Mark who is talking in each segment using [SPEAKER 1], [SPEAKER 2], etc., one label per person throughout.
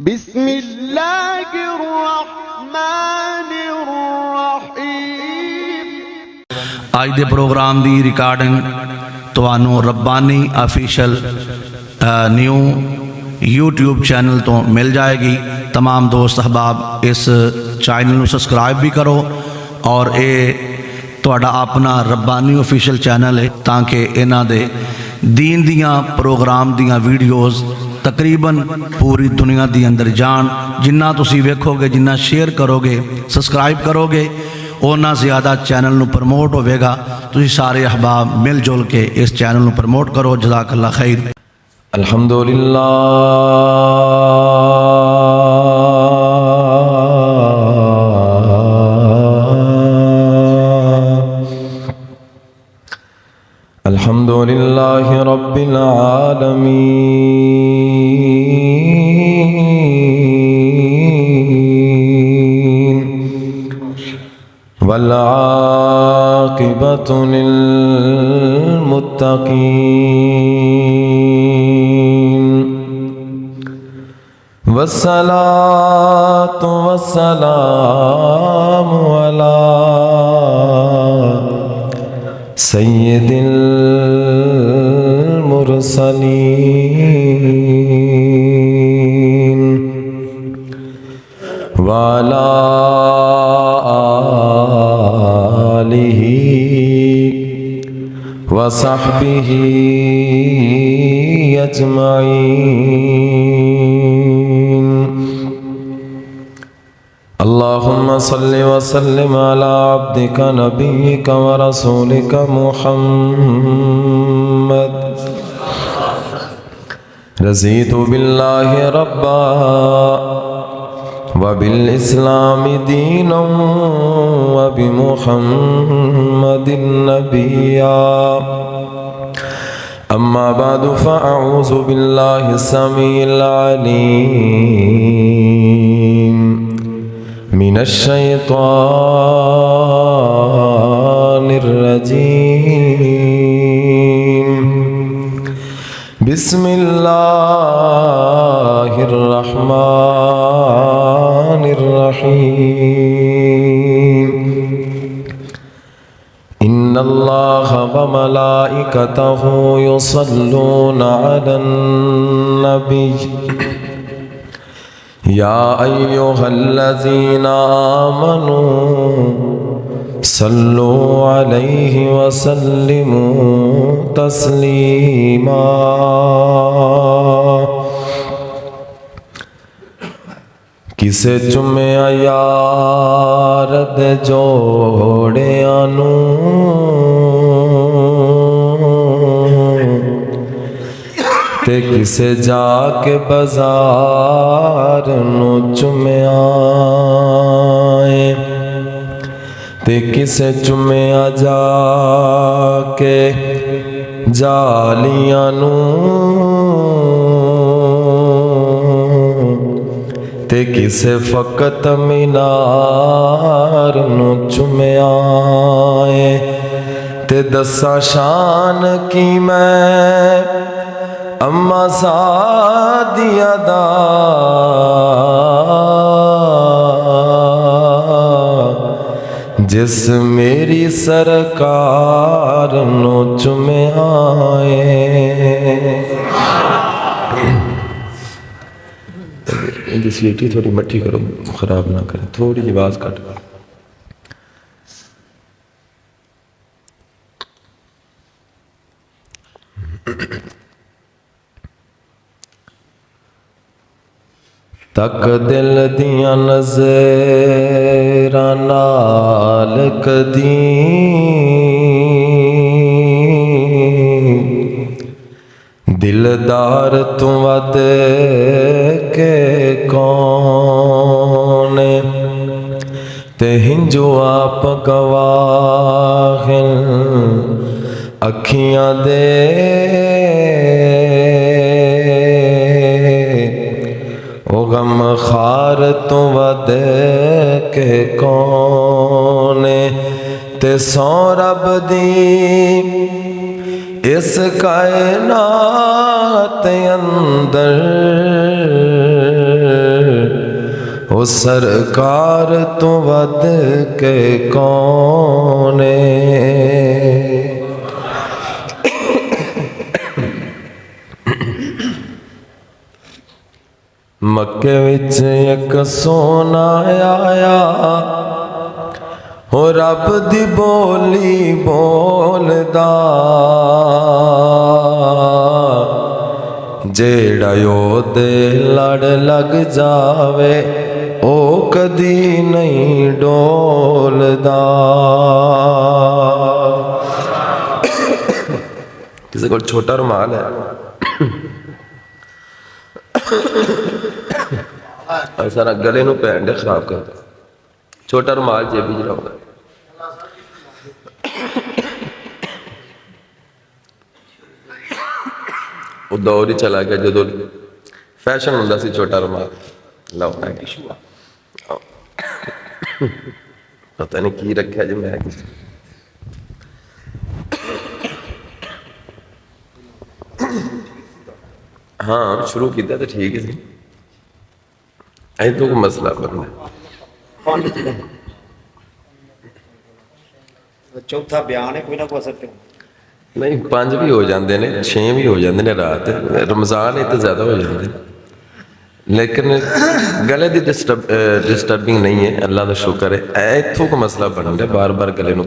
[SPEAKER 1] बिस्मिल्लाहिर्रहमानिर्रहीम।
[SPEAKER 2] आज दे प्रोग्राम दी रिकॉर्डिंग तुहानू Rabbani official new YouTube channel तो मिल जाएगी। तमाम दोस्त अहबाब इस चैनल नू सबसक्राइब भी करो और ये तुहाडा अपना रब्बानी ऑफिशियल चैनल है ताकि इन्हां दे दीन दियां प्रोग्राम दियां वीडियोज़ तकरीबन पूरी दुनिया दी अंदर जान। जिन्ना तुसी वेखोगे, जिन्ना शेयर करोगे, सब्सक्राइब करोगे, उन्ना ज़्यादा चैनल नू प्रमोट होवेगा। तुसी सारे अहबाब मिल जुल के इस चैनल नू प्रमोट करो। जज़ाकल्लाह खैर।
[SPEAKER 3] अल्हम्दुलिल्लाह अल्हम्दुलिल्लाहि रब्बिल आलमीन वल आक़िबतु लिल मुत्तक़ीन वस्सलातु वस्सलामु अला सय्यिदिल मुरसलीन वाला आलिही वसहबिही अजमाइन। अल्लाहुम्मा सल्लि व सल्लिम अला अब्दिका नबिय्यिका व रसूलिका मुहम्मद। रज़ीतु बिल्लाहि रब्बा व बिल इस्लामि दीनन व बि मुहम्मदिन नबिय्या। अम्मा बादु फ़अऊज़ु बिल्लाहि समीइल अलीम मिनश्शैतानिर्रजीम। बिस्मिल्लाहिर्रहमानिर्रहीम। इन्नल्लाहा व मलाइकतहु युसल्लूना अलन नबिय्य या अय्युहल्लज़ीना आमनू सल्लू अलैहि वसल्लिमू तस्लीमा। किसे चुम्या यार दे जोड़ियां नू ते किसे जाके बाजार नू चुम्या ते किसे चुम्या जाके जालियां नू ते किसे फकत मीनार नू चुम्या ते दसा शान की मैं अम्मा सादिया दा जिस मेरी सरकार नू चुम्या सीटी थोड़ी मट्ठी करो, खराब ना करे, थोड़ी जी आवाज कट करो। तक दिल दिया नज़रां नाल कदी दिलदार तू वध के कौन ते हिंजो आप गवाहिन अखियां दे ओ गम खार तू वध के कौन ते सौ रब दी इस कायनात अंदर ओ सरकार तो वध के कौन मक्के विच एक सोना आया हो रब दी बोली बोलदा जेड़ा ओदे लड़ लग जावे ओ कदी नहीं डोलदा। किसी को छोटा रुमाल है और सारा गले नूं पैन दे खराब करता। छोटा रुमाल जेबी च लाऊंगा। वो दौर ही चला गया जो फैशन होंदा सी छोटा रुमाल लाउना। पता नहीं की रखा जी मैं हाँ शुरू किया तो ठीक है सी तो कोई मसला बनना।
[SPEAKER 1] चौथा बयान है कोई ना कोई असर पे
[SPEAKER 3] नहीं 5 भी हो जाते हैं 6 भी हो जाते हैं रात रमज़ान तो ज़्यादा हो जाते हैं लेकिन गले की डिस्टर्बिंग नहीं है। अल्लाह का शुक्र है इतों को मसला बन रहा बार बार गले में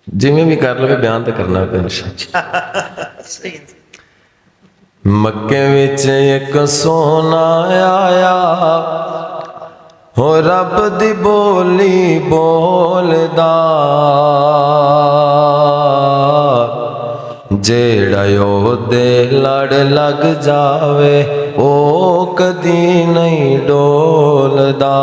[SPEAKER 3] जिमें भी कर लो बयान तो करना पेंशन। मक्के विच एक सोना आया हो रब दी बोली बोलदा जेड़ा ओदे लड़ लग जावे ओ कदी नहीं डोलदा।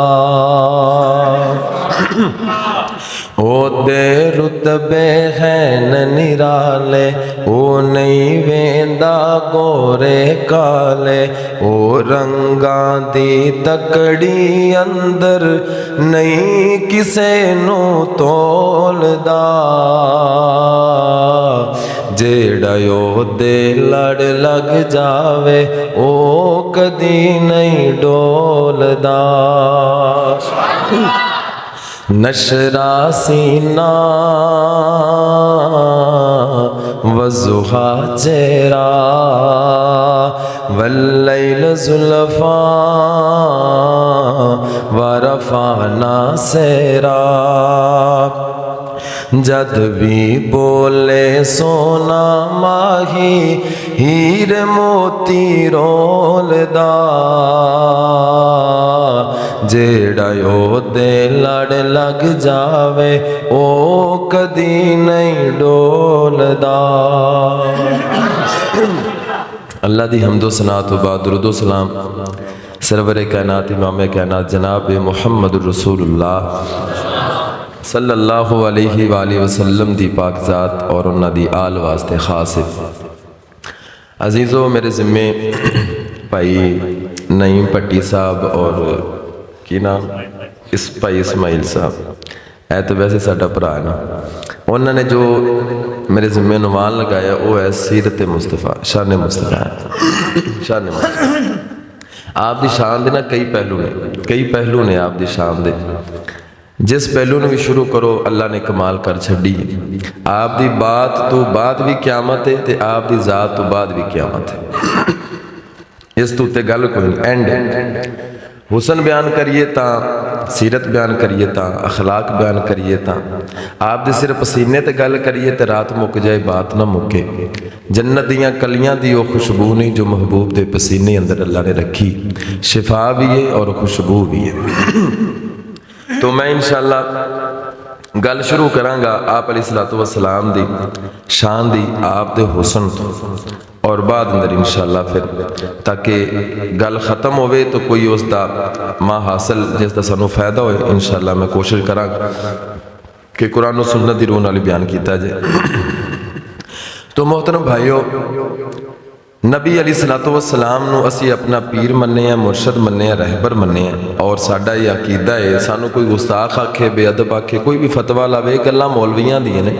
[SPEAKER 3] ओदे रुतबे हैं निराले ओ नहीं वेंदा गोरे काले ओ रंगा दी तकड़ी अंदर नहीं किसे नू तोलदा जेड़ा ओदे लड़ लग जावे ओ कदी नहीं डोलदा। नशरा सीना वज़ुहा चेहरा वल्लैल ज़ुल्फ़ा वरफ़ाना सेरा जद भी बोले सोना माही हीर मोती रोलदा जेड़ा ओदे लड़ लग जावे ओ कदी नहीं डोलदा। अल्लाह दी हम्दो सना तो बाद दुरूदो सलाम सरवर कायनात इमाम कायनात जनाब मुहम्मद रसूलुल्लाह सल्लल्लाहु अलैहि वसल्लम दी पाक ज़ात और उन्हां दी आल वास्ते खास है। अजीज़ों मेरे ज़िम्मे भाई नईम भट्टी साहब और की नाम इस भाई इस्माइल साहब है तो वैसे साडा भरा है ना उन्होंने जो मेरे ज़िम्मे उन्वान लगाया वो है सीरत मुस्तफ़ा शान मुस्तफ़ा। शान मुस्तफ़ा आप दी शान दे ना कई पहलू ने आप दी शान दे। जिस पहलू ने भी शुरू करो अल्लाह ने कमाल कर छड़ी। आप दी बात तो बाद भी क्यामत है ते आप दी ज़ात तो बाद भी क्यामत है। इस तो उत्ते गल कोई नहीं एंड हुसन बयान करिए ता सीरत बयान करिए ता अखलाक बयान करिए ता आप दे सिर्फ पसीने ते गल करिए ते रात मुक जाए बात ना मुके। जन्नत दियां कलियां दी वो खुशबू नहीं जो महबूब दे पसीने अंदर अल्लाह ने रखी। शिफा भी है और खुशबू भी है। तो मैं इंशाअल्लाह गल शुरू करांगा आप अलैहिस्सलातु वस्सलाम दी शान दी आप दे हुसन तो और बाद अंदर इंशाअल्लाह फिर ताकि गल ख़त्म होवे तो कोई उसका मां हासिल जिसका सानू फायदा होए इंशाअल्लाह मैं कोशिश करांगा कि कुरान और सुन्नत दी रूह नाल बयान किया जाए। तो मोहतरम भाइयों नबी अलैहिस्सलातु वस्सलाम नूं असी अपना पीर मन्ने आ, मुरशद मन्ने आ, रहबर मन्ने आ। और साडा ये अकीदा है, सानू कोई गुस्ताख आखे, बेअदब आखे, कोई भी फतवा लावे, गल्लां मौलवियां दियां ने।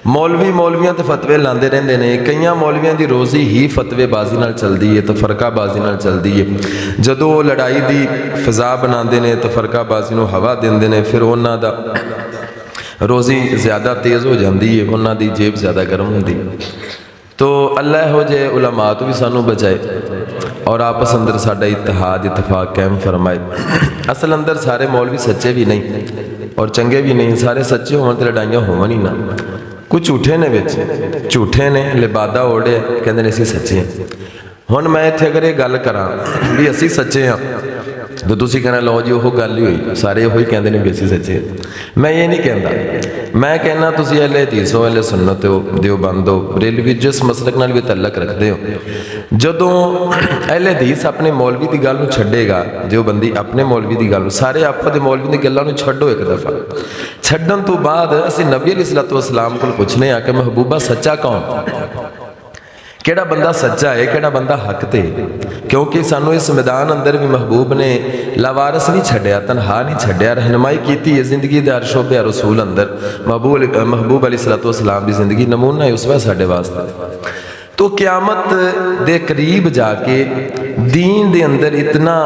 [SPEAKER 3] मौलवियां ते फतवे लांदे रहिंदे ने। कईयां मौलवियां दी रोज़ी ही फतवेबाजी नाल चलदी है, तफरकाबाजी नाल चलदी है। जदों लड़ाई दी फिज़ा बनांदे ने, तफरकाबाजी नूं हवा दिंदे ने, फिर उन्हां दा रोज़ी ज़्यादा तेज़ हो जाती है, उन्हां दी जेब ज़्यादा गर्म होंदी। तो अल्लाह हो जे उलमा तो भी सानू बचाए और आपस अंदर साडा इत्तेहाद इत्तफाक कायम फरमाए। असल अंदर सारे मौलवी सच्चे भी नहीं और चंगे भी नहीं, सारे सच्चे होवन ते लड़ाइयां होवन ही ना। कुछ झूठे ने, विच झूठे ने, लिबादा ओढ़े कहंदे ने असीं सच्चे हैं। हुण मैं इत्थे अगर ये गल करां भी असीं सच्चे हाँ तो तुसीं कहना लो जी वो गल ही हुई, सारे वही कहते हैं भी असीं सच्चे हैं। मैं ये नहीं कहता, मैं कहना तुसीं अहले हदीस हो, अहले सुन्नत हो, देवबंद हो, रिलीजियस मसलक नाल भी तल्लक रखते हो। जदों अहले हदीस अपने मौलवी की गल नूं छड्डेगा, देवबंदी अपने मौलवी की गल नूं, सारे आपस दे मौलवी दी गल्लां नूं छड्डो एक दफ़ा। छड्डण तो बाद असीं नबी अलैहिस्सलातु वस्सलाम कोल पुछने आ कि महबूबा सच्चा कौन, केड़ा बंदा सच्चा है, केड़ा बंदा हक ते। क्योंकि सानू इस मैदान अंदर भी महबूब ने लावारस नहीं छड्या, तनहा नहीं छड्या, रहनुमाई कीती है जिंदगी दे हर शोबे रसूल अंदर। महबूब अलैहिस्सलातु वस्सलाम दी जिंदगी नमूना है उसवा साडे वास्ते। तो क़यामत दे करीब जाके दीन दे अंदर इतना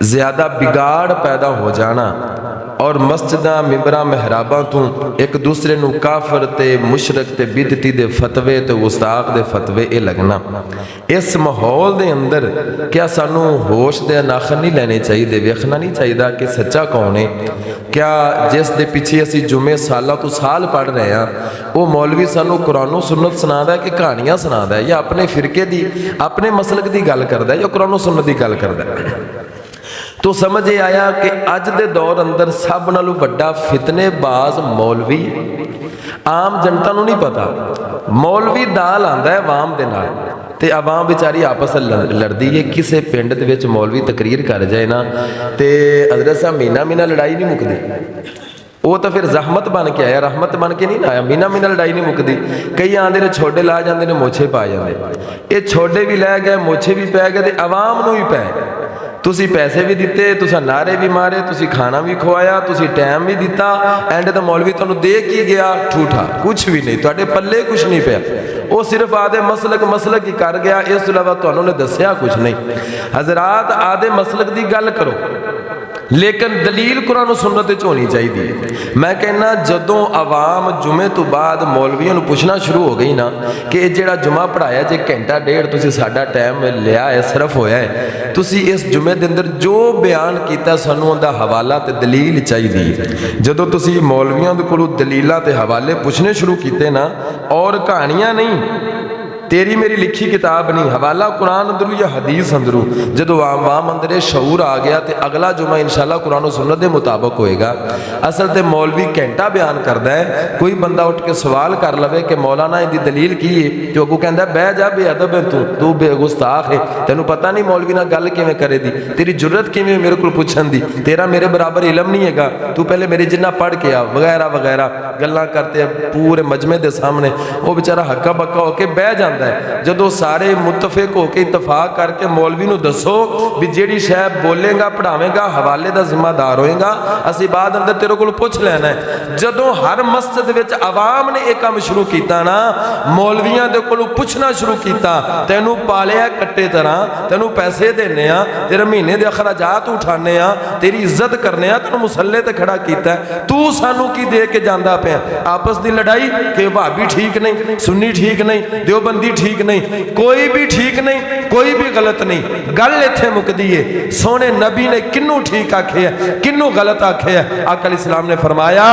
[SPEAKER 3] ज़्यादा बिगाड़ पैदा हो जाना और मस्जिदां मिंबरां महराबां तो एक दूसरे नूं काफर ते मुशरक ते बिदती दे फतवे ते गुस्ताख दे फतवे ये लगना, इस माहौल दे अंदर क्या सानू होश दे नाखन नहीं लेने चाहिए, वेखना नहीं चाहिए कि सच्चा कौन है। क्या जिस दे पिछे असी जुमे सालों तो साल पढ़ रहे हैं वो मौलवी सानू कुरानो सुन्नत सुनादा कि कहानियां सुनादा है, या अपने फिरके दी अपने मसलक की गल करदा है, या कुरानो सुन्नत की गल करदा है। तो समझ ये आया कि अज दे दौर अंदर सब नालों वड्डा फितनेबाज मौलवी, आम जनता नूं नहीं पता। मौलवी दाल आंदा है आवाम दे नाल ते आवाम बेचारी आपस लड़दी है। किसी पिंड दे विच मौलवी तकरीर कर जाए ना ते हज़रत साहब मीना लड़ाई नहीं मुकदी, वो तो फिर जहमत बन के आया, रहमत बन के नहीं ना आया। मीना लड़ाई नहीं मुकदी। कई आंदे ने छोडे ला जाते हैं, मोछे पा जाते, ये छोडे भी लै गए, मोछे भी पै गए, आवाम नूं भी पै। तुसी पैसे भी दिते, तुसा नारे भी मारे, तुसी खाना भी खवाया, तुसी टाइम भी दिता, एंड तो मौलवी तुहानूं दे की गया ठूठा, कुछ भी नहीं, तुहाडे पल्ले कुछ नहीं पिया। वो सिर्फ आदे मसलक ही कर गया, इस तो इलावा तुहानूं ने दस्सिया कुछ नहीं। हजरात आदे मसलक की गल करो, लेकिन दलील कुरान सुन्नत होनी चाहिए। मैं कहना जदों आवाम जुमे तो बाद मौलवियों पूछना शुरू हो गई ना कि जिहड़ा जुमा पढ़ाया जे घंटा डेढ़ तुसीं साडा टाइम लिया है, सिर्फ होया है, तुसीं इस जुमे दे अंदर जो बयान किया सानूं उहदा हवाला ते दलील चाहिए। जदों तुसीं मौलवियों दे कोलों दलीलां ते हवाले पुछने शुरू किए ना, और कहानियां नहीं, तेरी मेरी लिखी किताब नहीं, हवाला कुरान अंदरू या हदीस अंदरू, जदों आवाम अंदर ये शऊर आ गया तो अगला जुमा इंशाअल्लाह कुरान सुन्नत के मुताबिक होएगा। असल तो मौलवी घंटा बयान करता है, कोई बंदा उठ के सवाल कर लवे कि मौलाना इहदी दलील की है, तो अगू कहता बह जा बेअदब है तू बेगुस्ताख है, तेनों पता नहीं मौलवी नाल गल किवें करे दी, तेरी जुर्रत किवें मेरे को पुछण दी, तेरा मेरे बराबर इलम नहीं हैगा, तू पहले मेरे जिन्ना पढ़ के आ, वगैरह वगैरह गल्लां करते पूरे मजमे के सामने। वो बेचारा हक्का बक्का होकर बह जाता है। जदों सारे मुतफिक होकर इतफाक करके मौलवी नूं दसो भी जिहड़ी शै बोलेगा पढ़ावेगा हवाले का जिम्मेदार होएगा, असीं बाद अंदर तेरे कोल पुछ लेना है। जदों हर मस्जिद विच आवाम ने एक काम शुरू किया ना, मौलवियां दे कोलों पुछना शुरू किया, तैनूं पालिया कट्टे तरह, तैनूं पैसे देने आ, तेरे महीने दे अखराजात उठाने आ, तेरी इज्जत करने आ, तैनूं मुसल्ले ते खड़ा कीता, तू सानूं की दे के जांदा पिया। आपस दी लड़ाई कि भाभी ठीक नहीं, सुन्नी ठीक नहीं, देवबंदी ठीक नहीं, कोई भी ठीक नहीं, कोई भी गलत नहीं। गल इत्थे मुकदी है, सोने नबी ने किन्नू ठीक आखे है, किन्नू गलत आखे है। आका अलैहिस्सलाम ने फरमाया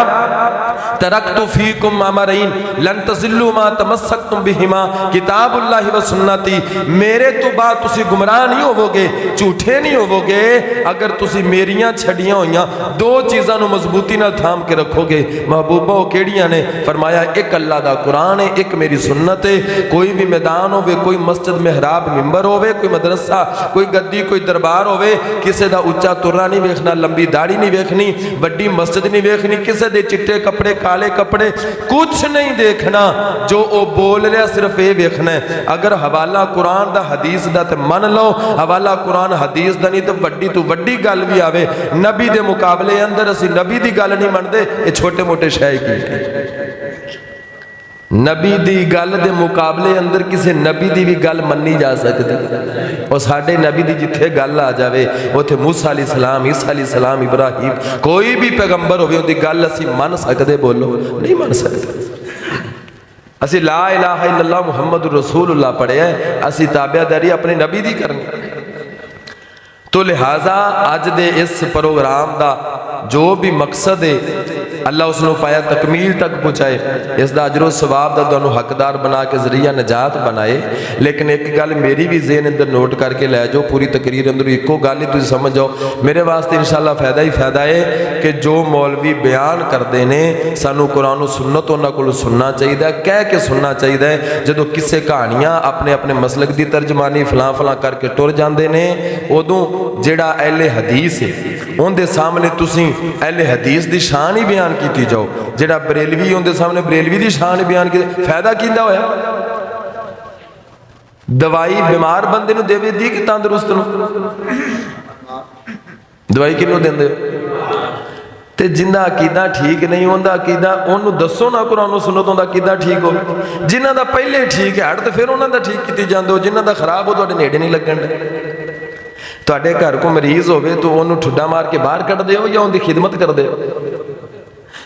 [SPEAKER 3] तरक्तु फीकुम अमरैन लन तज़िल्लू मा तमस्सकतुम बिहिमा किताबुल्लाहि व सुन्नती। मेरे तो बाद तुसी गुमराह नहीं होवोगे, झूठे नहीं होवोगे अगर तुसी मेरियां छड़ियां होइयां दो चीज़ां नूं मजबूती नाल थाम के रखोगे। महबूबा वो केड़ियां ने? फरमाया एक अल्लाह दा कुरान है, एक मेरी सुन्नत है। कोई भी मैदान होवे, कोई मस्जिद मेहराब मिंबर होवे, कोई मदरसा, कोई गद्दी, कोई दरबार होवे, किसी का उच्चा तुरना नहीं वेखना, लंबी दाढ़ी नहीं वेखनी, वड्डी मस्जिद नहीं वेखनी, किसी के चिट्टे कपड़े काले कपड़े कुछ नहीं देखना। जो वो बोल रहा सिर्फ ये वेखना है। अगर हवाला कुरान दा हदीस दा ते मन लो, हवाला कुरान हदीस दा नहीं तो वड्डी तो वड्डी गल भी आवे, नबी दे मुकाबले अंदर असी नबी दी गल नहीं मनते, ये छोटे मोटे शय की नबी दी गल दे मुकाबले अंदर किसी नबी दी भी गल मन्नी जा सकती। और साडे नबी दी जिथे गल आ जाए उत्थे मूसा अलैहिस्सलाम, ईसा अलैहिस्सलाम, इब्राहिम, कोई भी पैगंबर होवे उहदी गल असी मन सकते? बोलो नहीं मन सकते। असी ला इलाहा इल्लल्लाह मुहम्मद रसूलुल्लाह पढ़िया, असी ताबियादारी अपने नबी दी करनी। तो लिहाजा अज दे इस प्रोग्राम का जो भी मकसद है अल्लाह उसनों पाया तकमील तक पहुँचाए, इसका अजरो सवाब का तुहानू हकदार बना के जरिया निजात बनाए। लेकिन एक गल मेरी भी ज़हन अंदर नोट करके लै जाओ, पूरी तकरीर अंदर इको गल ही तुम समझ जाओ, मेरे वास्ते इंशाअल्लाह फ़ायदा ही फ़ायदा है कि जो मौलवी बयान करते हैं सानू कुरान सुन्नत उन्हां कोलों सुनना चाहिए, कह के सुनना चाहिए। जो किसे कहानियाँ अपने अपने मसलक की तर्जमानी फलां फलां करके टुर जाते हैं, उदों जिहड़ा अहले हदीस है उनके सामने तुसीं अहले हदीस की शान ही बयान की जाओ, जिहड़ा बरेलवी उनके सामने बरेलवी की शान ही बयान की। फायदा किंदा होया? दवाई बीमार बंदे नूं देवे दी कि तंदुरुस्त नूं? दवाई किनूं देंदे? ते जिंदा अकीदा ठीक नहीं उनका अकीदा उन्होंने दसो ना, कुरान सुन्नत उनका अकीदा ठीक हो। जिन्हां दा पहले ठीक है हट तो फिर उन्हां दा ठीक कीती जांदे हो, जिन्हां दा खराब हो तुहाडे नेड़े नहीं लगण दे। तुहाडे घर को मरीज होवे तो उन्होंने ठुड्डा मार के बाहर कढ़ दे या उनकी खिदमत कर दे।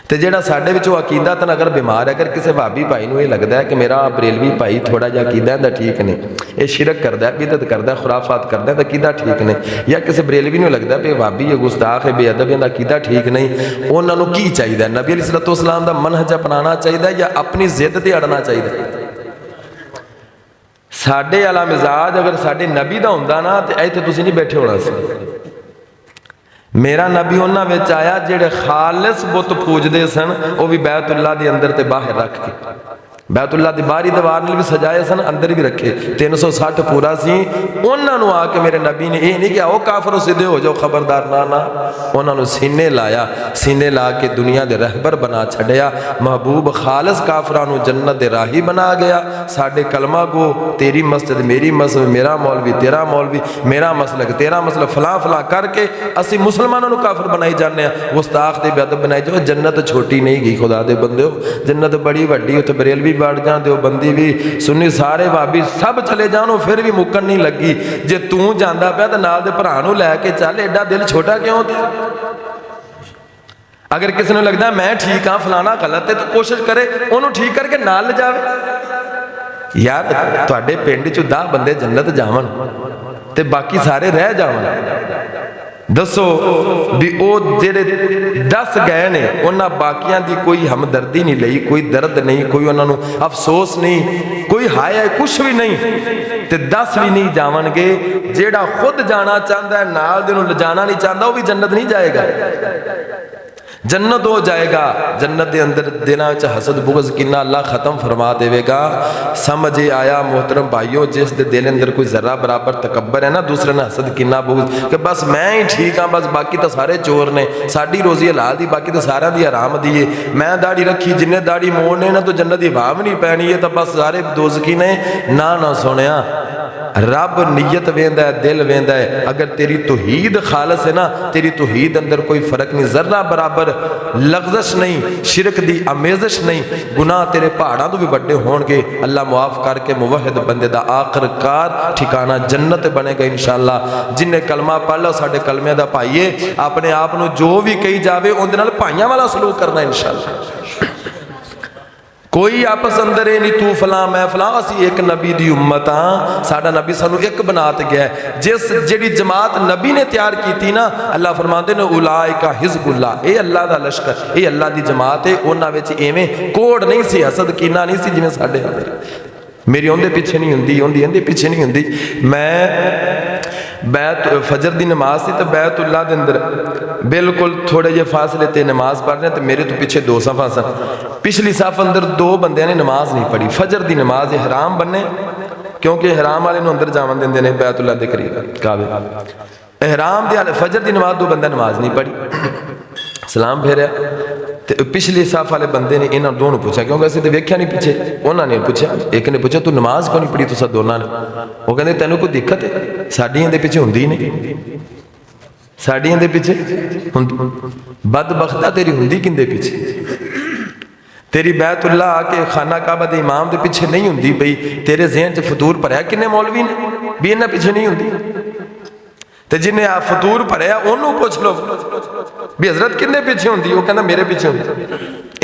[SPEAKER 3] तो जिहड़ा साडे विचों अकीदतन अगर बीमार है, अगर किसी भाभी भाई नूं ये लगता है कि मेरा बरेलवी भाई थोड़ा जिहा अकीदा इहदा ठीक नहीं, ये शिरक करता है, बिदअत करता है, खुराफात करता है, तो अकीदा ठीक नहीं, या किसी बरेलवी नूं लगता है भी भाभी ये गुस्ताख है, बेअदब, इहदा अकीदा ठीक नहीं, उन्होंने की चाहिए? नबी अलैहिस्सलाम दा मनहज अपनाना चाहिए या अपनी जिद ते अड़ना चाहिए? साडे वाला मिजाज अगर साडे नबी दा हुंदा ना तो इत्थे तुसीं नहीं बैठे होना सी। मेरा नबी उन्हां विच आया जिहड़े खालिस बुत पूजदे सन, वो भी बैतुल्ला दे अंदर ते बाहर रख के, बैतुल्ला दी बाहरी दीवार नाल भी सजाए सन, अंदर भी रखे, 360 पूरा सी। उन्होंने आके मेरे नबी ने यह नहीं कहा वो काफरो सीधे हो जाओ खबरदार, ना ना, उन्होंने सीने लाया, सीने ला के दुनिया के रहबर बना छड़िया। महबूब खालिस काफरां नूं जन्नत दे राही बना गया। साडे कलमा गो, तेरी मस्जिद मेरी मस्जिद, मेरा मौलवी तेरा मौलवी, मेरा मसलक तेरा मसलक, फलां फलां करके असी मुसलमानों नूं काफर बनाई जाने हैं, गुस्ताख ते बेअदब बनाई जाओ। जन्नत छोटी नहीं गई खुदा दे बंदे, जन्नत बड़ी वड्डी, उत्थे बरेलवी बढ़ जान, देवबंदी भी, सुन्नी सारे भाभी सब चले जाओ, फिर भी मुक्कन नहीं लगी। जे तू जांदा पिया तो नाल दे भरा नूं लैके चल, एडा दिल छोटा क्यों? अगर किसी ने लगता मैं ठीक हाँ फलाना गलत है तो कोशिश करे उन्होंने ठीक करके नाल ले जावे। यार तुहाडे पिंड च 10 बंदे जन्नत जावन ते बाकी सारे रह जावन, दसो भी वो जेड़े 10 गए ने उन्हां बाकियां दी कोई हमदर्दी नहीं लई, कोई दर्द नहीं, कोई उन्होंने अफसोस नहीं, कोई हाय कुछ भी नहीं, ते 10 भी नहीं जावणगे। जेड़ा खुद जाना चाहता है नाल दे नूं ले जाना नहीं चाहता, वो भी जन्नत नहीं जाएगा, जन्नत हो जाएगा। जन्नत के अंदर दिना हसद बुगज किन्ना अल्लाह खत्म फरमा देगा। समझ आया मोहतरम भाइयों, जिस दे दिल अंदर कोई जरा बराबर तकबर है ना, दूसरे ने हसद किन्ना बुगज कि बस मैं ही ठीक हाँ, बस बाकी तो सारे चोर ने, साड़ी रोजी हलाल दी, बाकी तो सारा दी हराम दी है, मैं दाढ़ी रखी जिन्हें दाढ़ी मोड़ने ना तो जन्नत की वाह भी नहीं पैनी है, तो बस सारे दोजकी ने। ना सुनिया, रब नीयत वेंदा है, दिल वेंदा है। अगर तेरी तौहीद खालस है ना, तेरी तौहीद अंदर कोई फर्क नहीं, जरा बराबर लग़ज़श नहीं, शिरक दी आमेज़श नहीं, गुनाह तेरे पहाड़ों तो भी बड़े होणगे। अल्लाह मुआफ़ करके मुवहिद बंदे दा आखिरकार ठिकाना जन्नत बनेगा इंशाअल्लाह। जिन्हें कलमा पढ़ लो साडे कलमे दा भाई है, अपने आप नूं जो भी कही जावे उहदे नाल भाइयां वाला सलूक करना इंशाअल्लाह। कोई आपस अंदर नहीं तू फलां मैं फलां, असी एक नबी दी उम्मत हाँ, साडा नबी सानू एक बना ते गया। जिस जिहड़ी जमात नबी ने तैयार की ना, अल्लाह फरमाते ने उलाइका हिज़्बुल्लाह, ये अल्लाह दा लश्कर, ये अल्लाह दी जमात है। उन्हां विच इवें कोड़ नहीं सी, हसद कीना नहीं सी जिवें साडे अंदर। मेरी उहदे पिछे नहीं हुंदी, उहदी इहदे पिछे नहीं हुंदी। मैं बैत फजर की नमाज सी तो बैतुल्ला के अंदर बिल्कुल थोड़े जे फासले ते नमाज पढ़ रहे, तो मेरे तो पिछे 2 सफ़ा सन, पिछली सफ़ अंदर 2 बंदियां ने नमाज नहीं पढ़ी। फजर की नमाज हराम बने, क्योंकि हराम वाले अंदर जावन देंदे ने बैतुल्ला के करीब काबे। एहराम दे फजर की नमाज 2 बंदा नमाज नहीं पढ़ी, सलाम फेरिया तो पिछली साफ वाले बंदे ने इन्होंने दोनों पूछा, क्योंकि असं तो वेख्या नहीं पीछे, उन्होंने पूछा, एक ने पूछा तू नमाज क्यों नहीं पढ़ी तुसा दोनों ने? वो कहते तेनों कोई दिक्कत है? साड़ियां दे पिछे हुंदी नहीं, साड़ियां दे पिछे बदबख्ता तेरी हुंदी किंदे पिछे? तेरी बैतुल्ला आके खाना काबा दे इमाम दे पिछे नहीं हुंदी पई, तेरे ज़हन च फतूर भरया किन्ने मौलवी ने भी इन्हां पिछे नहीं हुंदी? तो जिन्हें आ फतूर भरया उन्होंने पूछ लो भी हजरत किन्ने पिछे होंगी? वो कहना मेरे पिछे होंगी,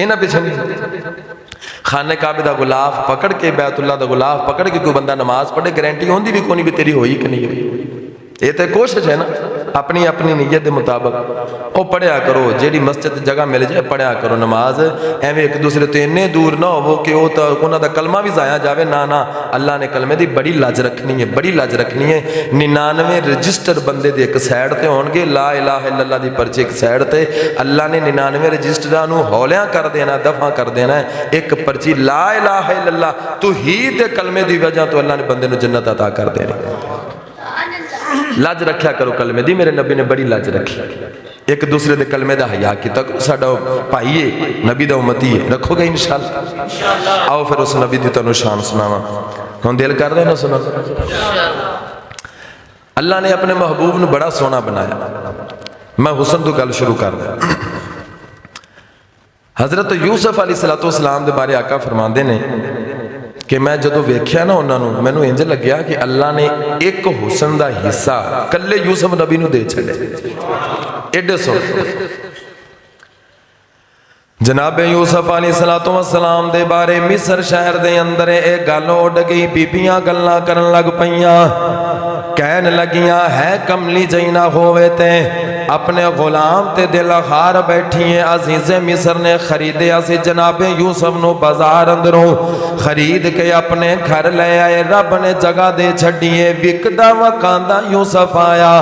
[SPEAKER 3] इन्हां पिछे नहीं। खाने काबे का गुलाफ पकड़ के, बैतुल्ला का गुलाफ पकड़ के कोई बंदा नमाज पढ़े, गारंटी होंगी भी कोई भी तेरी होई कि नहीं हुई। ये तो कोशिश है ना, अपनी अपनी नीयत के मुताबिक वो पढ़िया करो, जेड़ी मस्जिद जगह मिल जाए पढ़िया करो नमाज। एवं एक दूसरे तो इन्ने दूर ना हो कि वो तो उन्होंने कलमा भी जाया जाए ना ना। अल्लाह ने कलमे की बड़ी लज रखनी है, बड़ी लज रखनी है। 99 रजिस्टर बंदे दे एक साइड ते होणगे, ला इलाहा इल्लल्लाह दी पर्ची एक साइड ते। अल्लाह ने 99 रजिस्टरां नूं हौलियां कर देना, दफा कर देना है। एक पर्ची ला इलाहा इल्लल्लाह तौहीद दे कलमे की वजह तो अल्लाह ने बंदे नूं जन्नत अता कर देनी। लज रखा करो कलमे दी, मेरे नबी ने बड़ी लज रखी। एक दूसरे के कलमे का हया किया करो, साडा भाई है, नबी का उम्मती है, रखोगे इंशाअल्लाह। आओ फिर उस नबी की तुहानूं शान सुनावा, हुण दिल कर रहा ना सुना। अल्लाह ने अपने महबूब नूं बड़ा सोहना बनाया। मैं हुसन तो गल शुरू कर दिया। हजरत यूसुफ अलैहिस्सलाम के बारे आका फरमाते ने कि मैं जो वेख्या ना उन्होंने, मैनू इंज लग्या कि अल्लाह ने एक हुसन का हिस्सा कल्ले यूसुफ नबी नूं दे छड़े। एडे सो जनाब यूसुफ अलैहिस्सलाम दे बारे मिस्र शहर दे अंदर एक गल उड़ गई। बीबियां गल्लां करन लग पईयां, कहन लगियां है कमली जई ना होवे ते अपने गुलाम ते दिल हार बैठी है। अजीज़े मिस्र ने खरीदया सी जनाबे यूसुफ नूं बाजार अंदरों खरीद के अपने घर ले आए। रब ने जगह दे छड़ी है, विकदा वकांदा यूसुफ आया।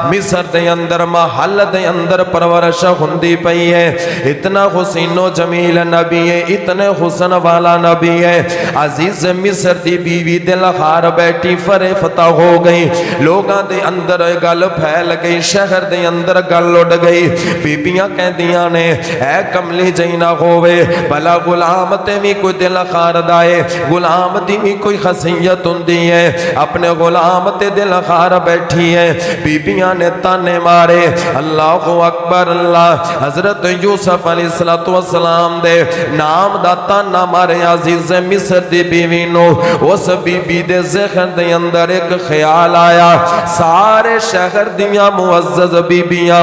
[SPEAKER 3] मिस्र दे अंदर महल दे अंदर परवरिश हुंदी पई है। इतना हुसैनो जमील नबी है, इतने हुसन वाला नबी है। अजीज मिस्र दी बीवी दिल हार बैठी, फरे फतह हो गई। लोगों दे अंदर गल फैल गई, शहर दे अंदर गल उड़ गई। बीबियां कहदियां ने ऐ कमली जई ना होवे, भला गुलाम ते भी कोई दिल खारदा है, गुलाम दी भी कोई खसीयत हुंदी है। अपने गुलाम ते दिल खार बैठी है। बीबियां ने ताने मारे, अल्लाह अकबर अल्लाह। हजरत यूसुफ अलैहिस्सलाम दे नाम दा ताना मारे अजीज मिस्र दी बीवी नो। उस बीबी दे ज़हन दे अंदर एक ख्याल आया, सारे शहर दियां मुअज़्ज़ज़ बीबियां,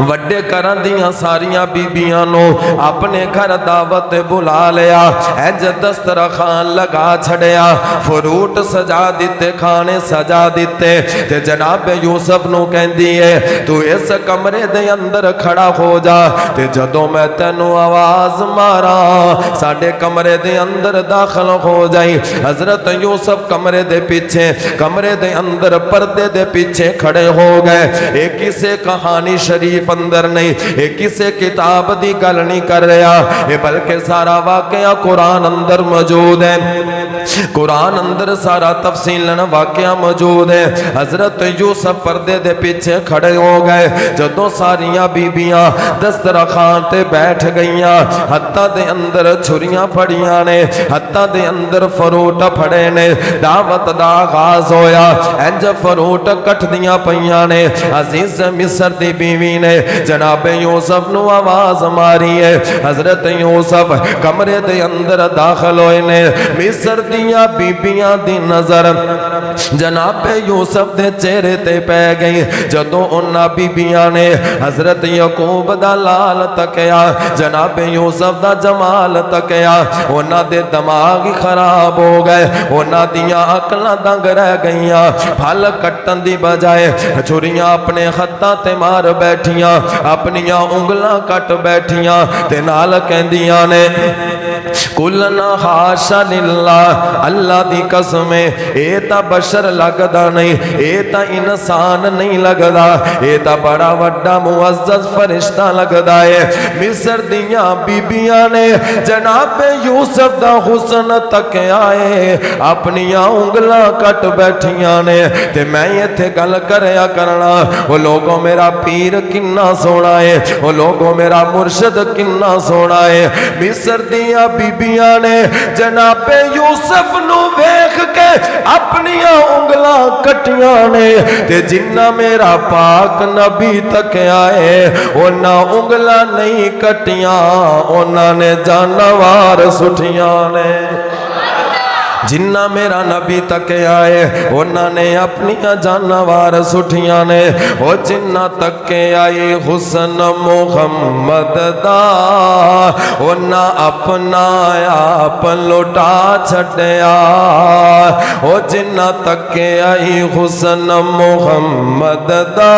[SPEAKER 3] वड्डे घरां दियां सारियां बीबियां नो अपने घर दावत बुला लिया। इंज दस्तरखान लगा छड़िया, फ्रूट सजा दिते, खाने सजा दिते। ते जनाब यूसुफ नूं कहंदी है तू इस कमरे दे अंदर खड़ा हो जा, ते जदों मैं तेनू आवाज मारा साडे कमरे दे अंदर दाखिल हो जाई। हजरत यूसुफ कमरे दे पीछे, कमरे दे अंदर पर्दे दे पीछे खड़े हो गए। एक किसे कहानी शरीफ अंदर नहीं, एक किसे किताब दी गल नहीं कर रहा, ये बल्कि सारा वाकया कुरान अंदर मौजूद है। कुरान अंदर सारा तफसीलन वाकया मौजूद है। हजरत यूसुफ पर्दे दे पीछे खड़े हो गए। जदों सारियां बीबियां दस्तरखान ते बैठ गईयां, हत्था दे अंदर छुरियां फड़ियां ने, हत्था दे अंदर फ्रूट फड़े ने। दावत दा आगाज होया, इंज फ्रूट कटदियां पईयां ने। अजीज मिस्र दी बीवी ने जनाब यूसुफ नूं आवाज मारी है। हजरत यूसुफ कमरे दे अंदर दाखिल होए ने। मिस्र दियां बीबियां दी नजर जनाब यूसुफ दे चेहरे ते पै गई। जदों उन्हां बीबियां ने हजरत यकूब दा लाल तकिया, जनाब यूसुफ दा जमाल तकिया, उन्हां दे दिमाग ही खराब हो गए, उन्हां दियां अकलां दंग रह गईयां। फल कट्टन दी बजाए छुरियां अपने हत्थां ते मार बैठियां, अपनियां उंगलां कट बैठियां ते नाल कहंदियां ने कुल ना हाशा लिल्ला अल्लाह दी कसम ए ता बशर लगदा नहीं, ए ता इंसान नहीं लगदा, ए ता बड़ा वड्डा मुअज़्ज़ज़ फरिश्ता लगदा है। मिस्र दियां बीबियां ने जनाब यूसुफ दा हुस्न तकिया है, अपनियां उंगलां कट बैठियां ने। ते मैं इत्थे गल करया करना, ओ लोगों मेरा पीर किन्ना सोना है, ओ लोगों मेरा मुर्शद किन्ना सोना है। मिस्र दियां बीबियां ने जनाबे यूसुफ नू वेख के अपनियां उंगलां कटियां ने। ते जिन्ना मेरा पाक नबी तकिया है उन्हां उंगलां नहीं कटियां, उन्हां ने जानवर सुठियां ने। जिन्ना मेरा नबी तक आए उन्होंने अपनी जानवर सुठियां ने। ओ जिन्ना तक आई हुसन मुहम्मद दा उन्ना अपना आप लुटा छड़िया। ओ जिन्ना तक आई हुसन मुहम्मद दा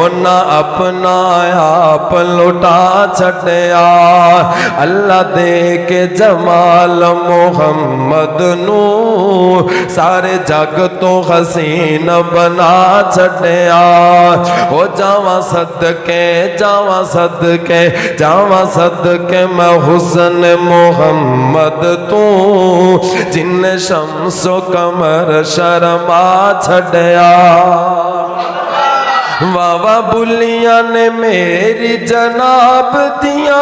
[SPEAKER 3] उन्ना अपना आप लुटा छड़िया। अल्लाह दे के जमाल मुहम्मद नू सारे जग तो हसीन बना छड़िया। हो जावा सदके जावा सदके जावा सदके मैं हुसन मुहम्मद तू जिन शम्सो कमर शर्मा छड़िया। वावा बुलिया ने मेरी जनाब दिया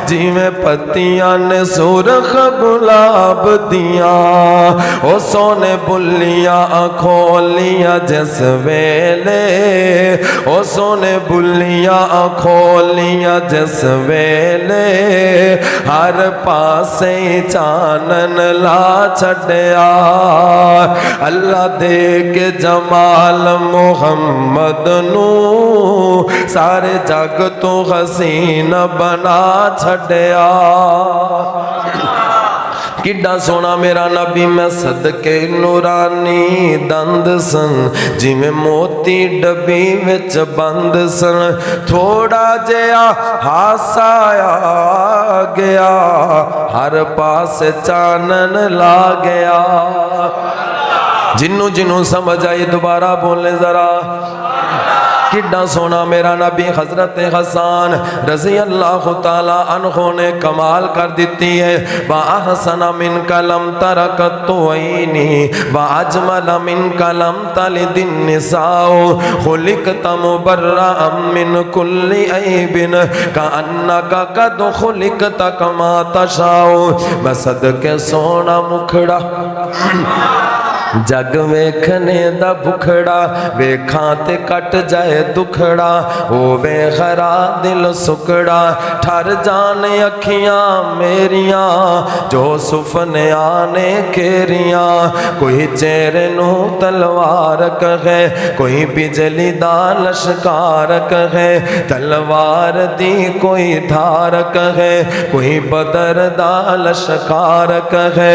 [SPEAKER 3] जिमें पत्तियां ने सुरख गुलाब दिया। ओ सोने बुलिया खोलिया जिस वेले, ओ सोने बुलिया खोलिया जिस वेले हर पासे चानन ला छड़िया। अल्लाह दे के जमाल मुहम्मद नू सारे जग तो हसीन बना छड़िया। किड्डा सोना मेरा नबी मैं सदके नूरानी दंद सन जिमें मोती डब्बी विच बंद सन। थोड़ा जिहा हासा आ गया हर पास चानन ला गया। जिन्नू जिन्नू समझ आई दोबारा बोले जरा। किड्डा सोना मेरा नबी हजरत हसन रजी अल्लाह तआला अन्हु ने कमाल कर दी है। व अहसन मिन कलम तरकत तोइनी व अजमल मिन कलम तलिदिन निसाओ खुलिकत मुबर्रअम मिन कुल्ली ऐबिन कअन्नका कद खुलिकत कमा तशाओ। बसद के सोना मुखड़ा जग वेखने दा भुखड़ा वेखां ते कट जाए दुखड़ा होवे खरा दिल सुकड़ा। ठर जान अखियां मेरियां जो सुफने आने केरियां। कोई चेहरे नू तलवार कहे कोई बिजली दा लश्कार कहे। तलवार दी कोई धार कहे कोई बदर दा लश्कार कहे।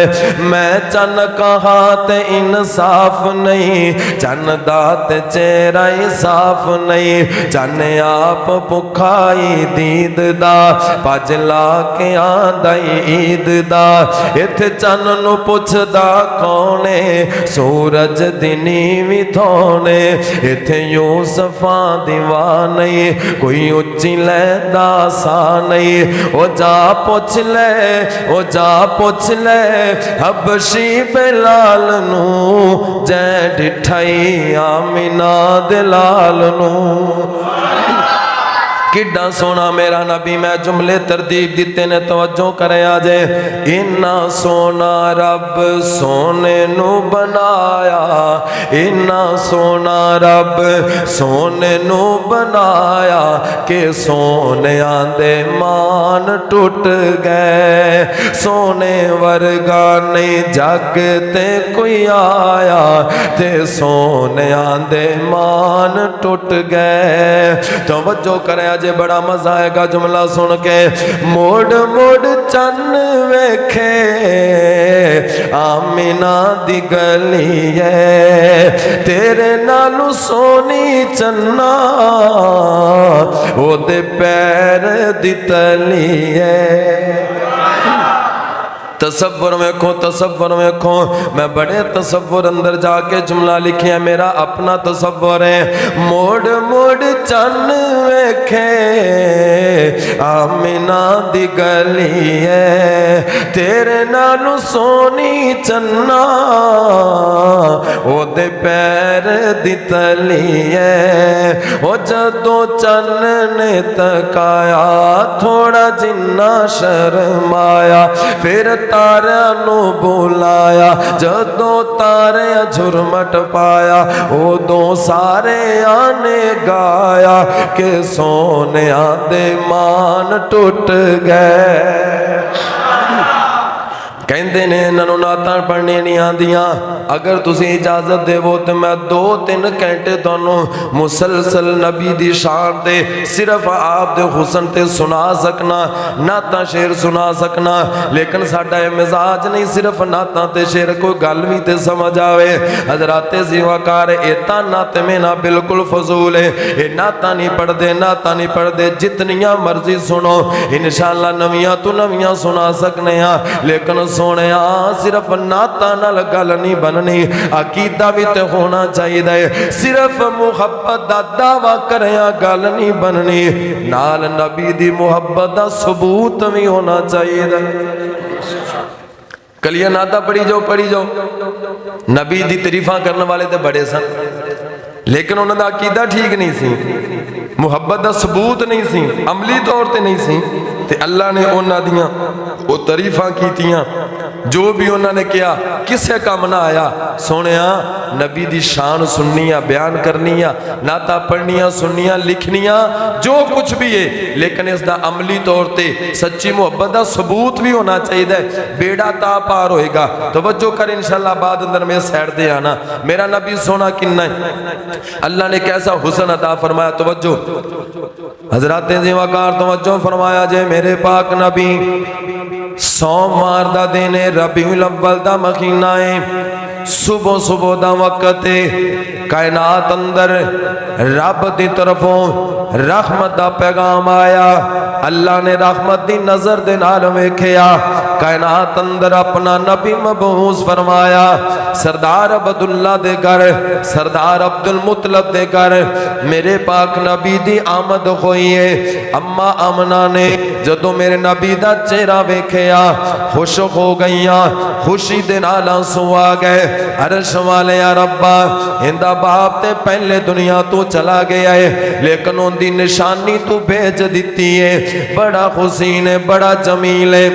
[SPEAKER 3] मैं चन कहा ते इंसाफ नहीं चन दात चेहरा साफ नहीं। चन आप भुखाई दीद दा भज ला के आंदाई ईद दा। इत्थे चन नू पुछदा कौने सूरज दिनी भी थोने। इत्थे यूसुफा दीवाने कोई उच्ची लैंदा सा नहीं। ओ जा पुछ ले ओ जा पुछ ले हबशी बिलाल नू जै डिठाई आमिना दिलाल नू। किड्डा सोना मेरा नबी मैं जुमले तरतीब दिते ने तवज्जो करे आजे। इन्ना सोना रब सोने नू बनाया इन्ना सोना रब सोने नू बनाया कि सोने आंदे मान टूट गए। सोने वर्गा नहीं जग ते कोई आया ते सोने आंदे मान टूट गए। तवज्जो करे जे बड़ा मजा आएगा जुमला सुन के। मोड़ मोड़ चन वेखे आमिना दी गली है तेरे नालू सोनी चन्ना ओदे पैर दी तली है। तसव्वुर वेखो मैं बड़े तसव्वुर अंदर जाके जुमला लिखिया मेरा अपना तसव्वुर है। मोड़ मोड़ चन्न वेखे आमिना दी गली है तेरे नालू सोनी चन्ना ओदे पैर दी तली है। ओ जदों चन्न ने तकाया थोड़ा जिन्ना शर्माया फिर तारियां नू बुलाया जदों तारियां झुरमट पाया उदों सारे आने गाया कि सोनिया दे मान टुट गए। कहते ने इन्होंने नातां पढ़ने नहीं आंदियां अगर तुसी इजाजत देवो तो मैं 2-3 घंटे तुहानू मुसलसल नबी दी शान ते सिर्फ आप दे हुसन ते सुना सकना नातां शेर सुना सकना लेकिन साडा ये मिजाज नहीं सिर्फ नातां ते शेर कोई गल भी ते समझ आवे। हजराते जीवाकार एता नाते में ना बिल्कुल फजूल है ये नातां नहीं पढ़ते जितनियां मर्जी सुनो इंशाअल्लाह नवियां तो नवियां सुना सकने लेकिन सोने सिर्फ नाता नाल गल नहीं बननी अकीदा भी तो होना चाहिए सिर्फ मुहब्बत दा दावा करया गल नहीं बननी नाल नबी दी मुहब्बत दा सबूत भी होना चाहिए। कलिया नाता पढ़ी जाओ नबी दी तारीफां करने वाले तो बड़े सन लेकिन उन्हों दा अकीदा ठीक नहीं सी मुहब्बत दा सबूत नहीं सी अमली तौर पर नहीं सी ते अल्लाह ने उन्हां दियां वो तारीफां कीतियां जो भी उन्होंने किया किसे काम ना आया। सोनिया नबी दी शान सुननी बयान करनी नाता पढ़निया सुननिया लिखनिया जो कुछ भी है लेकिन इसका अमली तौर पर सच्ची मुहब्बत का सबूत भी होना चाहिए बेड़ा ता पार होएगा। तवज्जो कर इंशाअल्लाह बाद अंदर में सैड दे आना मेरा नबी सोना किन्ना है अल्लाह ने कैसा हुसन अता फरमाया। तवज्जो हजरात ज़िवाकार तवज्जो फरमाया जे मेरे पाक नबी सोमवार दा दिन रबीउल अव्वल दा महीना है सुबह सुबह दा वक्त कायनात अंदर रब दी तरफों रहमत दा पैगाम आया। अल्लाह ने रहमत दी नजर दे नाल वेखिया कायनात अंदर अपना नबी मबूस फरमाया। सरदार अब्दुल्ला दे घर सरदार अब्दुल मुतलब दे घर मेरे पाक नबी दी आमद हुई है। अम्मा आमना ने जदों मेरे नबी दा चेहरा वेखिया खुश हो गईयां खुशी दे नाल आंसू आ गए। अरश वाले या रब्बा इंदा बाप ते पहले दुनिया तो चला गया है लेकिन उनकी निशानी तू भेज दी है। बड़ा हुसीन है बड़ा जमील है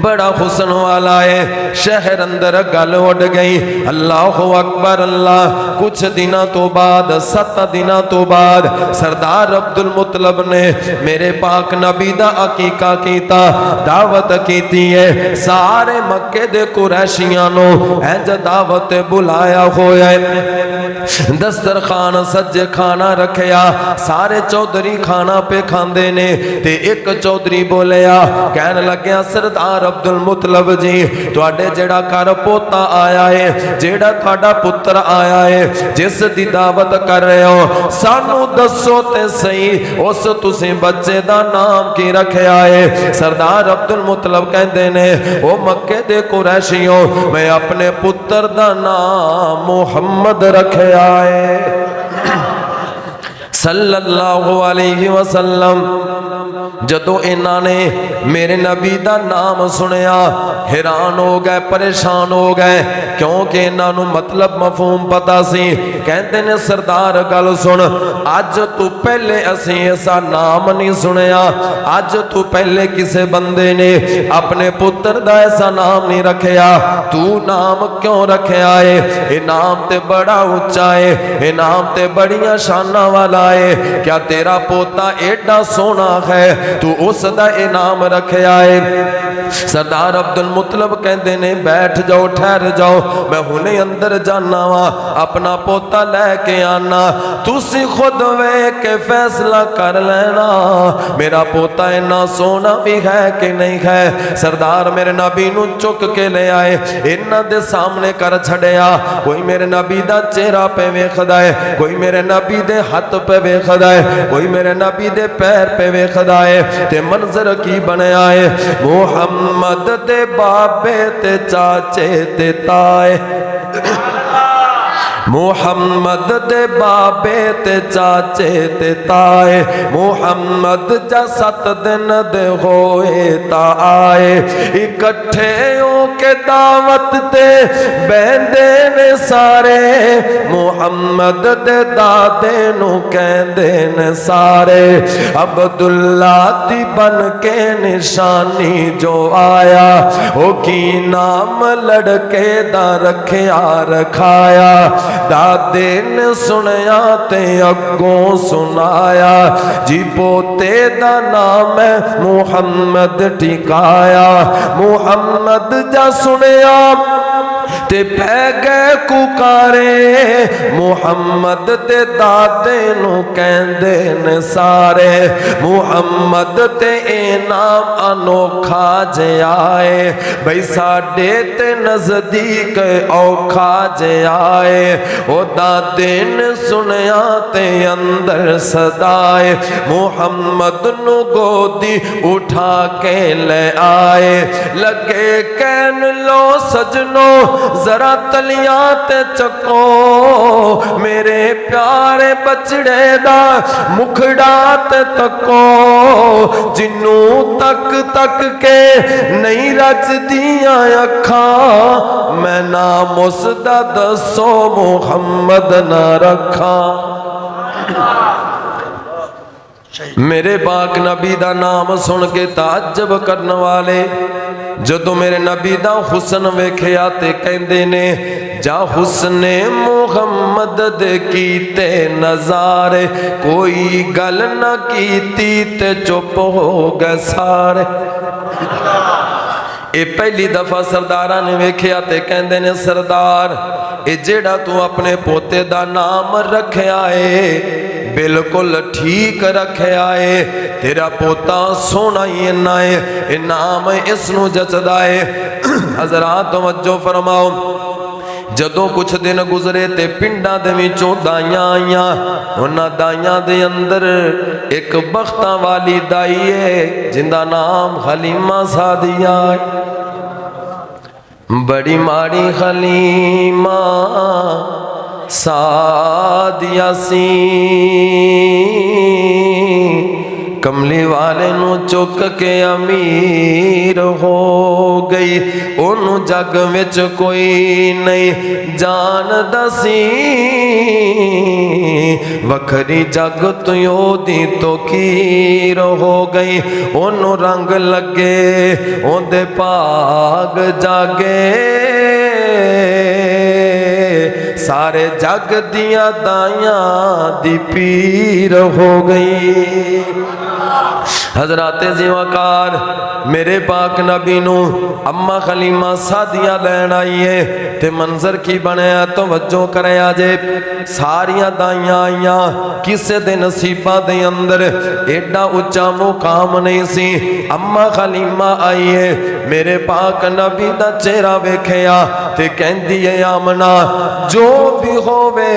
[SPEAKER 3] बड़ा हुसन वाला है। शहर अंदर गल उड़ गई अल्लाह अकबर अल्लाह। कुछ दिनों तो बाद 7 दिनों तो बाद सरदार अब्दुल मुतलब ने मेरे पाक नबी दा अकीका कीता दावत कीती है। सारे मक्के दे कुरैशियां नो इंज दावत बुलाया होया है। दस्तरखान सज्जे खाना रखिया सारे चौधरी खाना पे खांदे ने ते एक चौधरी बोलिया कहन लग्या सरदार अब्दुल मुतलब जी तुहाडे जेड़ा घर पोता आया है जेड़ा तुहाडा पुत्र आया है जिस दी दावत कर रहे हो सानू दसो ते सही उस तुसी बच्चे दा नाम की रखिया है। सरदार अब्दुल मुतलब कहंदे ने ओ मक्के दे कुरैशियों मैं अपने पुत्र दा नाम मुहम्मद रखिया है सल्लल्लाहु अलैहि वसल्लम। जदों इन्हां ने मेरे नबी दा नाम सुनिया हैरान हो गए परेशान हो गए क्योंकि इन्हां मतलब मफहूम पता सी। कहते ने सरदार गल सुन अज तू पहले असी ऐसा नाम नहीं सुनिया अज तू पहले किसी बंदे ने अपने पुत्र दा ऐसा नाम नहीं रखिया तू नाम क्यों रखिया है। ये नाम ते बड़ा उच्चा है ये नाम ते बड़ियां शाना वाला है। क्या तेरा पोता एडा सोना है है तू उस दा इनाम रखिया है। सरदार अब्दुल मुतलब कहते ने बैठ जाओ ठहर जाओ, मैं हुणे अंदर जाना वा अपना पोता लैके आना, तुसी खुद वे के फैसला कर लेना मेरा पोता इन्ना सोना भी है कि नहीं है। सरदार मेरे नबी नू चुक के ले आए, इन्हां दे सामने कर छड़िया। कोई मेरे नबी दा चेहरा पे वेखदा है, कोई मेरे नबी दे हाथ पे वेखदा है, कोई मेरे नबी दे पैर पे वेखदा है। ते मंजर की बनया है, मुहम्मद दे बाबे ते चाचे ते ताए, मुहम्मद दे बाबे ते चाचे ते ताए, मुहम्मद जा 7 दिन दे होए ता आए। इकट्ठे होके दावत ते बहंदे ने सारे, मुहम्मद दे दादे नू कहंदे ने सारे। अब्दुल्ला दी बन के निशानी जो आया, ओ की नाम लड़के दा रखिया रखाया। दादे ने सुनया ते अगों सुनाया, जी पोते दा नाम है मुहम्मद टिकाया। मुहम्मद जा सुनया ते पै गए कुकारे, मुहम्मद ते दादे नू कहंदे ने सारे। मुहम्मद ते इनाम अनोखा जे आए, बई साडे ते नजदीक औखा जे आए। ओ दादे ने सुनया ते अंदर सदाए, मुहम्मद नू गोदी उठा के ले आए। लगे कहन लो सजनो जरा तलियां ते चको, मेरे प्यारे बचड़े दा मुखड़ा ते तको। जिन्नू तक तक के नहीं रजदियां अखां, मैं नाम उसदा दसो मुहम्मद ना रखा। मेरे पाक नबी दा नाम सुन के ताज्जुब करने वाले जदों मेरे नबी दा हुसन वेखिया ते कहंदे ने जा हुसने मुहम्मद दे कीते नजारे, कोई गल ना कीती ते चुप हो गए सारे। ये पहली दफा सरदारा ने वेखिया ते कहंदे ने सरदार ये जेड़ा तू अपने पोते दा नाम रखिया है बिल्कुल ठीक रखिया है, तेरा पोता सोना ही इन्ना है, ये नाम इसनू जचदा है। हज़रात तवज्जो फरमाओ, जदों कुछ दिन गुजरे ते पिंडां दे विचों दाइयां आईयां, उन्हां दाइयां दे अंदर एक बख्तां वाली दाई है जिंदा नाम हलीमा सादिया है। बड़ी माड़ी हलीमा सादिया सी, कमली वाले नू चुक के अमीर हो गई, ओनू जग विच कोई नहीं जानदा सी। वखरी जग तो ओदी तो कीर हो गई, ओनू रंग लगे ओंदे भाग जागे। सारे जग दिया दाइयां दी पीर हो गई। हजराते जीवाकार मेरे पाक नबी नू अम्मा खलीमा सादिया लैन आई है ते मंजर की बनया तवज्जो करया जे। सारिया दाइयां आईयां, किसे दे नसीबा दे अंदर एडा उच्चा मुकाम नहीं सी। अम्मा खलीमा आई है, मेरे पाक नबी दा चेहरा वेखिया ते कहंदी है आमना जो भी होवे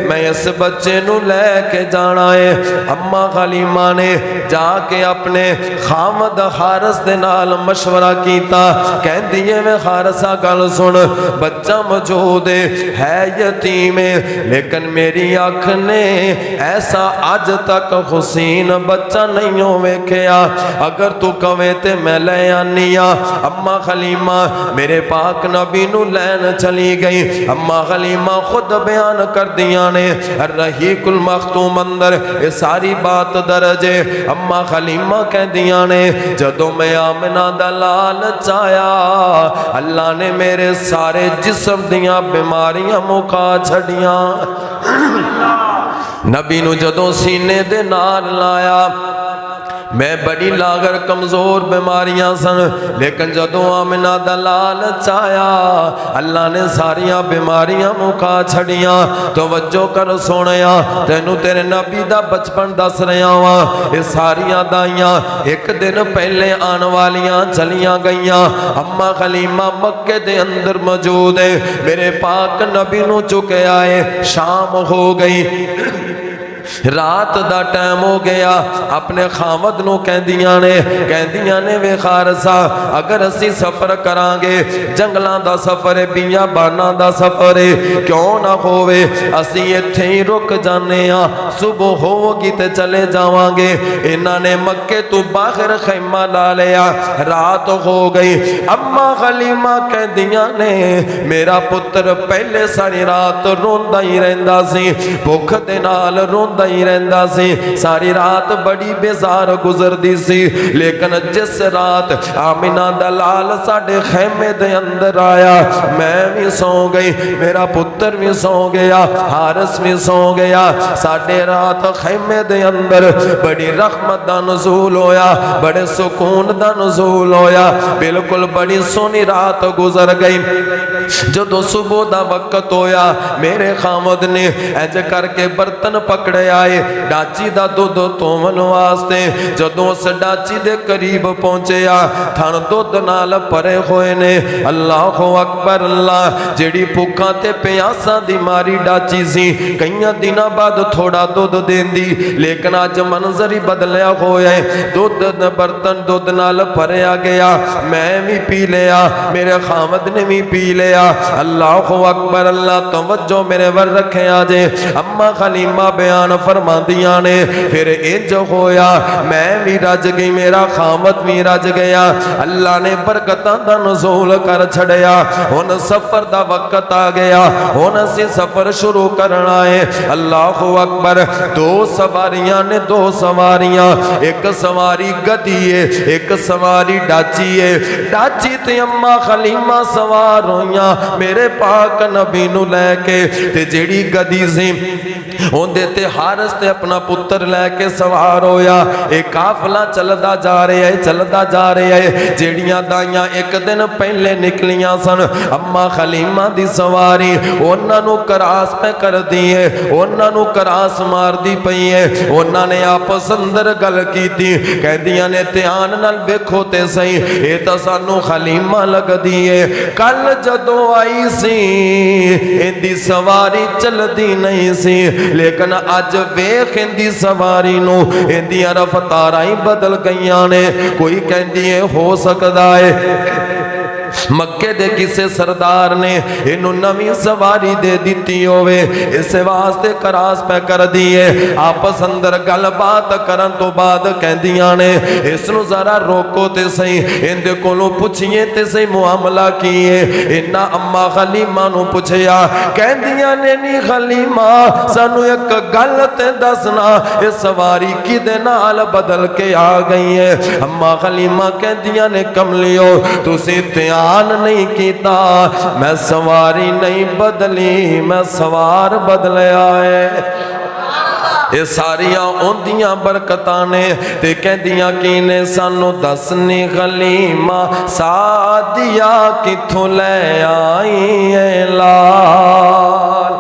[SPEAKER 3] मैं इस बच्चे नू लैके जाना है। अम्मा खलीमा ने जाके अपने खामद हारस दे नाल मशवरा कीता, कहंदी है मैं हारसा गल सुन, बच्चा मौजूद है यतीम है, लेकिन मेरी अख ने ऐसा अज तक हुसैन बच्चा नहीं हो वेखिया, अगर तू कवे ते मैं ले आनी आ। अम्मा खलीमा मेरे पाक नबी नू लैन चली गई। अम्मा खलीमा खुद बयान कर दिया ने रहीकुल मखतूम अंदर ये सारी बात दर्ज है। अम्मा खलीमा कहदियां ने जदों मैं आमना दा लालच आया, अल्लाह ने मेरे सारे जिस्म दियां बीमारियां मुका छड़ियां। नबी नू जदों सीने दे नाल लाया, मैं बड़ी लागर कमज़ोर बीमारियां सन, लेकिन जदों आमिना दा लालच आया अल्लाह ने सारियां बीमारियां मुका छड़ियां। तवज्जो कर सोनिया, तैनू तेरे नबी दा बचपन दस रहा वा। ये सारियां दाइयां एक दिन पहले आने वालियां चलियां गईयां। अम्मा खलीमा मक्के दे अंदर मौजूद है, मेरे पाक नबी नू चुके आए, शाम हो गई, रात दा टाइम हो गया। अपने खावद नू कहदियां ने वे खारसा, अगर असी सफर करांगे, जंगलों दा सफर है, बियाबानां दा सफर है, क्यों ना होवे असी इत्थे ही रुक जाने आ, सुबह होगी ते चले जावांगे। इन्हां ने मक्के तो बाहर खैमा ला लिया, रात हो गई। अम्मा खलीमा कहदियां ने मेरा पुत्र पहले सारी रात रोंदा ही रहिंदा सी, भुख दे नाल रोंदा ही रहंदा सी, सारी रात बड़ी बेजार गुजरदी सी। लेकिन जिस रात आमिना दा लाल साडे खैमे दे अंदर आया, मैं भी सौ गई, मेरा पुत्र भी सौ गया, हारिस भी सौ गया। साडे रात खैमे दे अंदर बड़ी रहमत दा नुज़ूल होया, बड़े सुकून दा नुज़ूल होया, बिल्कुल बड़ी सोहनी रात गुजर गई। जदों सुबह दा वक्त होया, मेरे खामद ने इंज करके बर्तन पकड़े आए डाची दा दुध धोवन वास्ते। जदों उस डाची दे करीब पहुंचे आ, थन दुध नाल भरे होए ने। अल्लाह अकबर अल्लाह, जेड़ी भुखा ते प्यासा दी मारी डाची सी, कई दिनों बाद थोड़ा दुध देंदी, लेकिन अज मंजर ही बदलिया होया है। दुध बर्तन दुध नाल भरिया गया, मैं भी पी लिया, मेरे खामद ने भी पी लिया। अल्लाह अकबर अल्लाह, तवज्जो मेरे वर रखे आजे। अम्मा खलीमा बयान फरमांदियां ने, फिर इंज होया मैं भी रज गई, मेरा खामद भी रज गया। अल्लाह ने बरकतां दा नुज़ूल कर छड़िया। हुण सफर दा वक्त आ गया, हुण असीं सफर शुरू करना है। अल्लाह अकबर, दो सवारियां ने, दो सवारियां, एक सवारी गधी है, एक सवारी डाची है। डाची ते अम्मा खलीमा सवार होइयां मेरे पाक नबी नू लैके, ते जेड़ी गधी सी उहदे ते हारिस ते अपना पुत्र लैके सवार होया। एक काफला चलदा जा रहा है, चलदा जा रहा है। जेड़ियां दाइयां एक दिन पहले निकलियां सन, अम्मा खलीमा दी सवारी उन्हां नू करास पे कर दी है, उन्हां नू करास मार दी पई है। उन्हां ने आपस अंदर गल कीती, कहदियां ने ध्यान नाल वेखो ते सही, ये तां सानू खलीमा लगदी है, कल जदों आई सी इंदी सवारी चलदी नहीं सी, लेकिन अज वेख इंदी सवारी नू इंदियां रफ्तारां ही बदल गईयां ने। कोई कहंदी है हो सकदा है मक्के दे किसे सरदार ने इनू नवी सवारी दे दी होवे, इस वास्ते करास पे कर दी है। आपस अंदर गलबात करन तो बाद कहदियां ने इसनू जरा रोको ते सही, इंदे कोलों पुछिए ते सही मुआमला की है। इन्ना अम्मा खलीमा नू पुछया, कहदियां ने नी खलीमा सानू एक गल ते दसना, ये सवारी किदे नाल बदल के आ गई है। अम्मा खलीमा कहदियां ने कमलियो तुसी ध्यान नहीं कीता, मैं सवारी नहीं बदली, मैं सवार बदलिया है। ये सारिया ओंदियां बरकतां ने, ते कहदियां की ने सानू दसनी खलीमा सादिया किथों ले आई है लाल,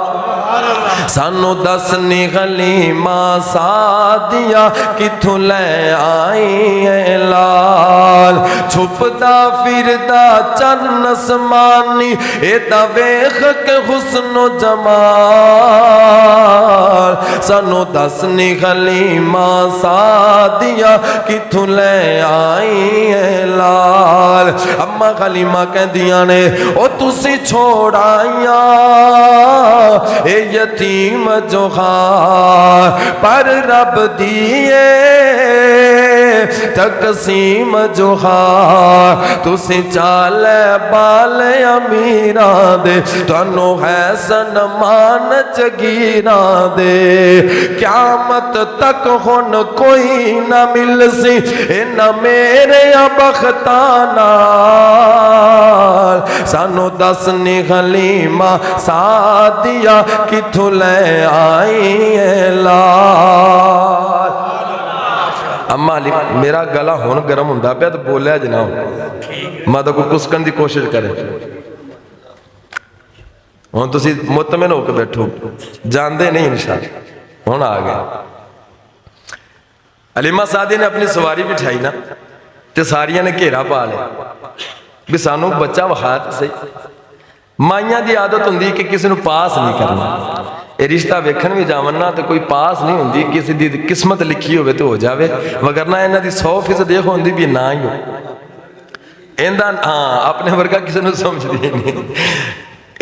[SPEAKER 3] सानू दसनी खलीमा सादिया किथों ले आई है लाल। छुपदा फिरदा चन्न असमानी एदा वेख के हुस्नो जमाल, सानू दसनी खलीमा सादिया किथों ले आई है लाल। अम्मा खलीमा कहदियां ने ओ तुसी छोड़ाइया ए यतीम जो खार, पर रब दिए तकसीम जो खार, तुसी चाले बाल अमीरा दे, तुहानू है सनमान जगीरा दे। क़यामत तक हुन कोई ना मिल सी इन्हां मेरे बख्तां नाल, सानू दसनी खलीमा सादिया किथों ले आई है लाल। अम्मा अली मेरा गला हुण गर्म हुंदा पिया तो बोलिया ज ना मतलब कोई कुसकन की कोशिश करे हुण तुसीं मुतमिन होकर बैठो जानते नहीं इंशाअल्लाह हुण आ गए अलीमा सादी ने अपनी सवारी बिठाई ना तो सारिया ने घेरा पा लिया भी सानू बच्चा विखा तो सही माइया की आदत होंगी कि किसी को पास नहीं करना ये रिश्ता वेखण भी जावन ना तो कोई पास नहीं होंगी किसी की किस्मत लिखी हो तो हो जाए वगरना इन्हों की 100% ये होंगी भी ना ही हो इनका हाँ अपने वर्गा किसी को समझती नहीं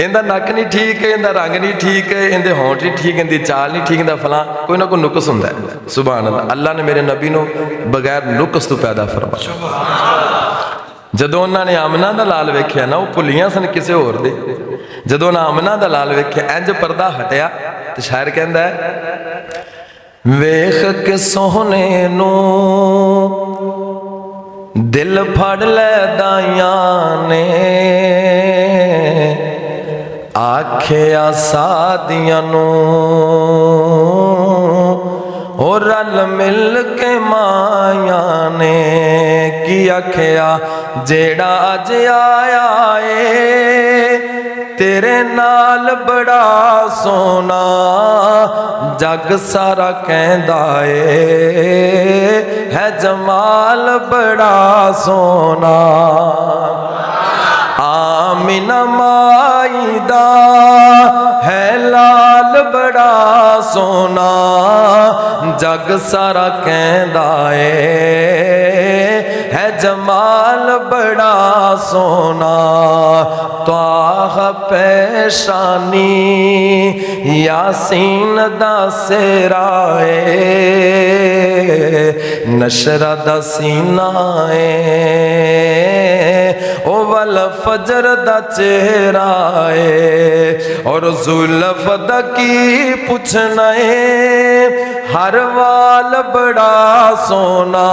[SPEAKER 3] इनका नक नहीं ठीक है इनका रंग नहीं ठीक है इनके होंठ नहीं ठीक इनकी चाल नहीं ठीक इनका फलां कोई ना कोई नुकस होंगे सुभान अल्लाह अल्लाह ने मेरे नबी को बगैर नुकस तो पैदा फरमाया जदों उन्होंने आमना का लाल वेख्या ना वो भुलियां सन किसी होर दे जदों उन्हें आमना का लाल वेख्या इंज पर्दा हटिया तो शायर कहता है वेख के सोहने नू दिल फड़ लै दाइयां ने आखिया सादियां नू और रल मिल के माया ने की आखिया जेड़ा अज आया है तेरे नाल बड़ा सोना जग सारा कहंदा है जमाल बड़ा सोना आमिना माई दा है लाल बड़ा सोना जग सारा कहंदा है जमाल बड़ा सोना त्वाह पेशानी यासीन दा सेरा नशरा दा सीना ओ वल फजर दा चेहरा और जुल्फ दा की पुछना हर वाल बड़ा सोना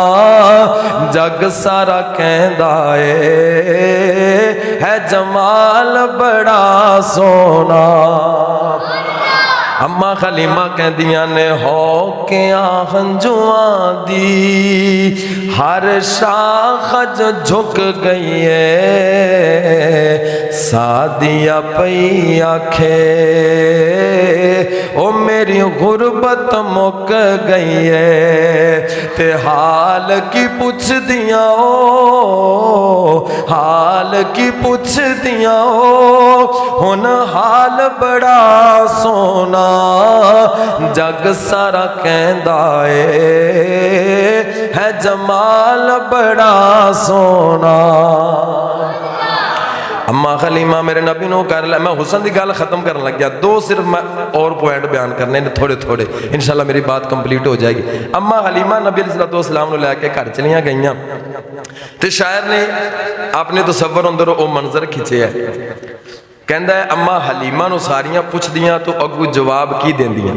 [SPEAKER 3] जग सारा कहंदा है जमाल बड़ा सोना अम्मा खलीमा कहदियां ने हो के हंजुआं दी हर शाख झुक गई है सादिया पई आखे ओ मेरी गुरबत मुक गई है ते हाल की पुछ दियां ओ हाल की पुछ दियां ओ हुन हाल बड़ा सोना जग सारा कहंदा है जमाल बड़ा सोना अम्मा खलीमा मेरे नबी नो कर लै मैं हुसन की गल खत्म करन लग गया दो सिर्फ मैं और पॉइंट बयान करने थोड़े थोड़े इंशाल्लाह मेरी बात कंप्लीट हो जाएगी अम्मा खलीमा नबी अलैहिस्सलाम लैके घर चलियां गईयां तो शायर ने अपने तसव्वुर अंदर वो मंजर खिंचे है कहता है अम्मा हलीमा नू सारियां पुछदियां तो अगू जवाब की देंदियां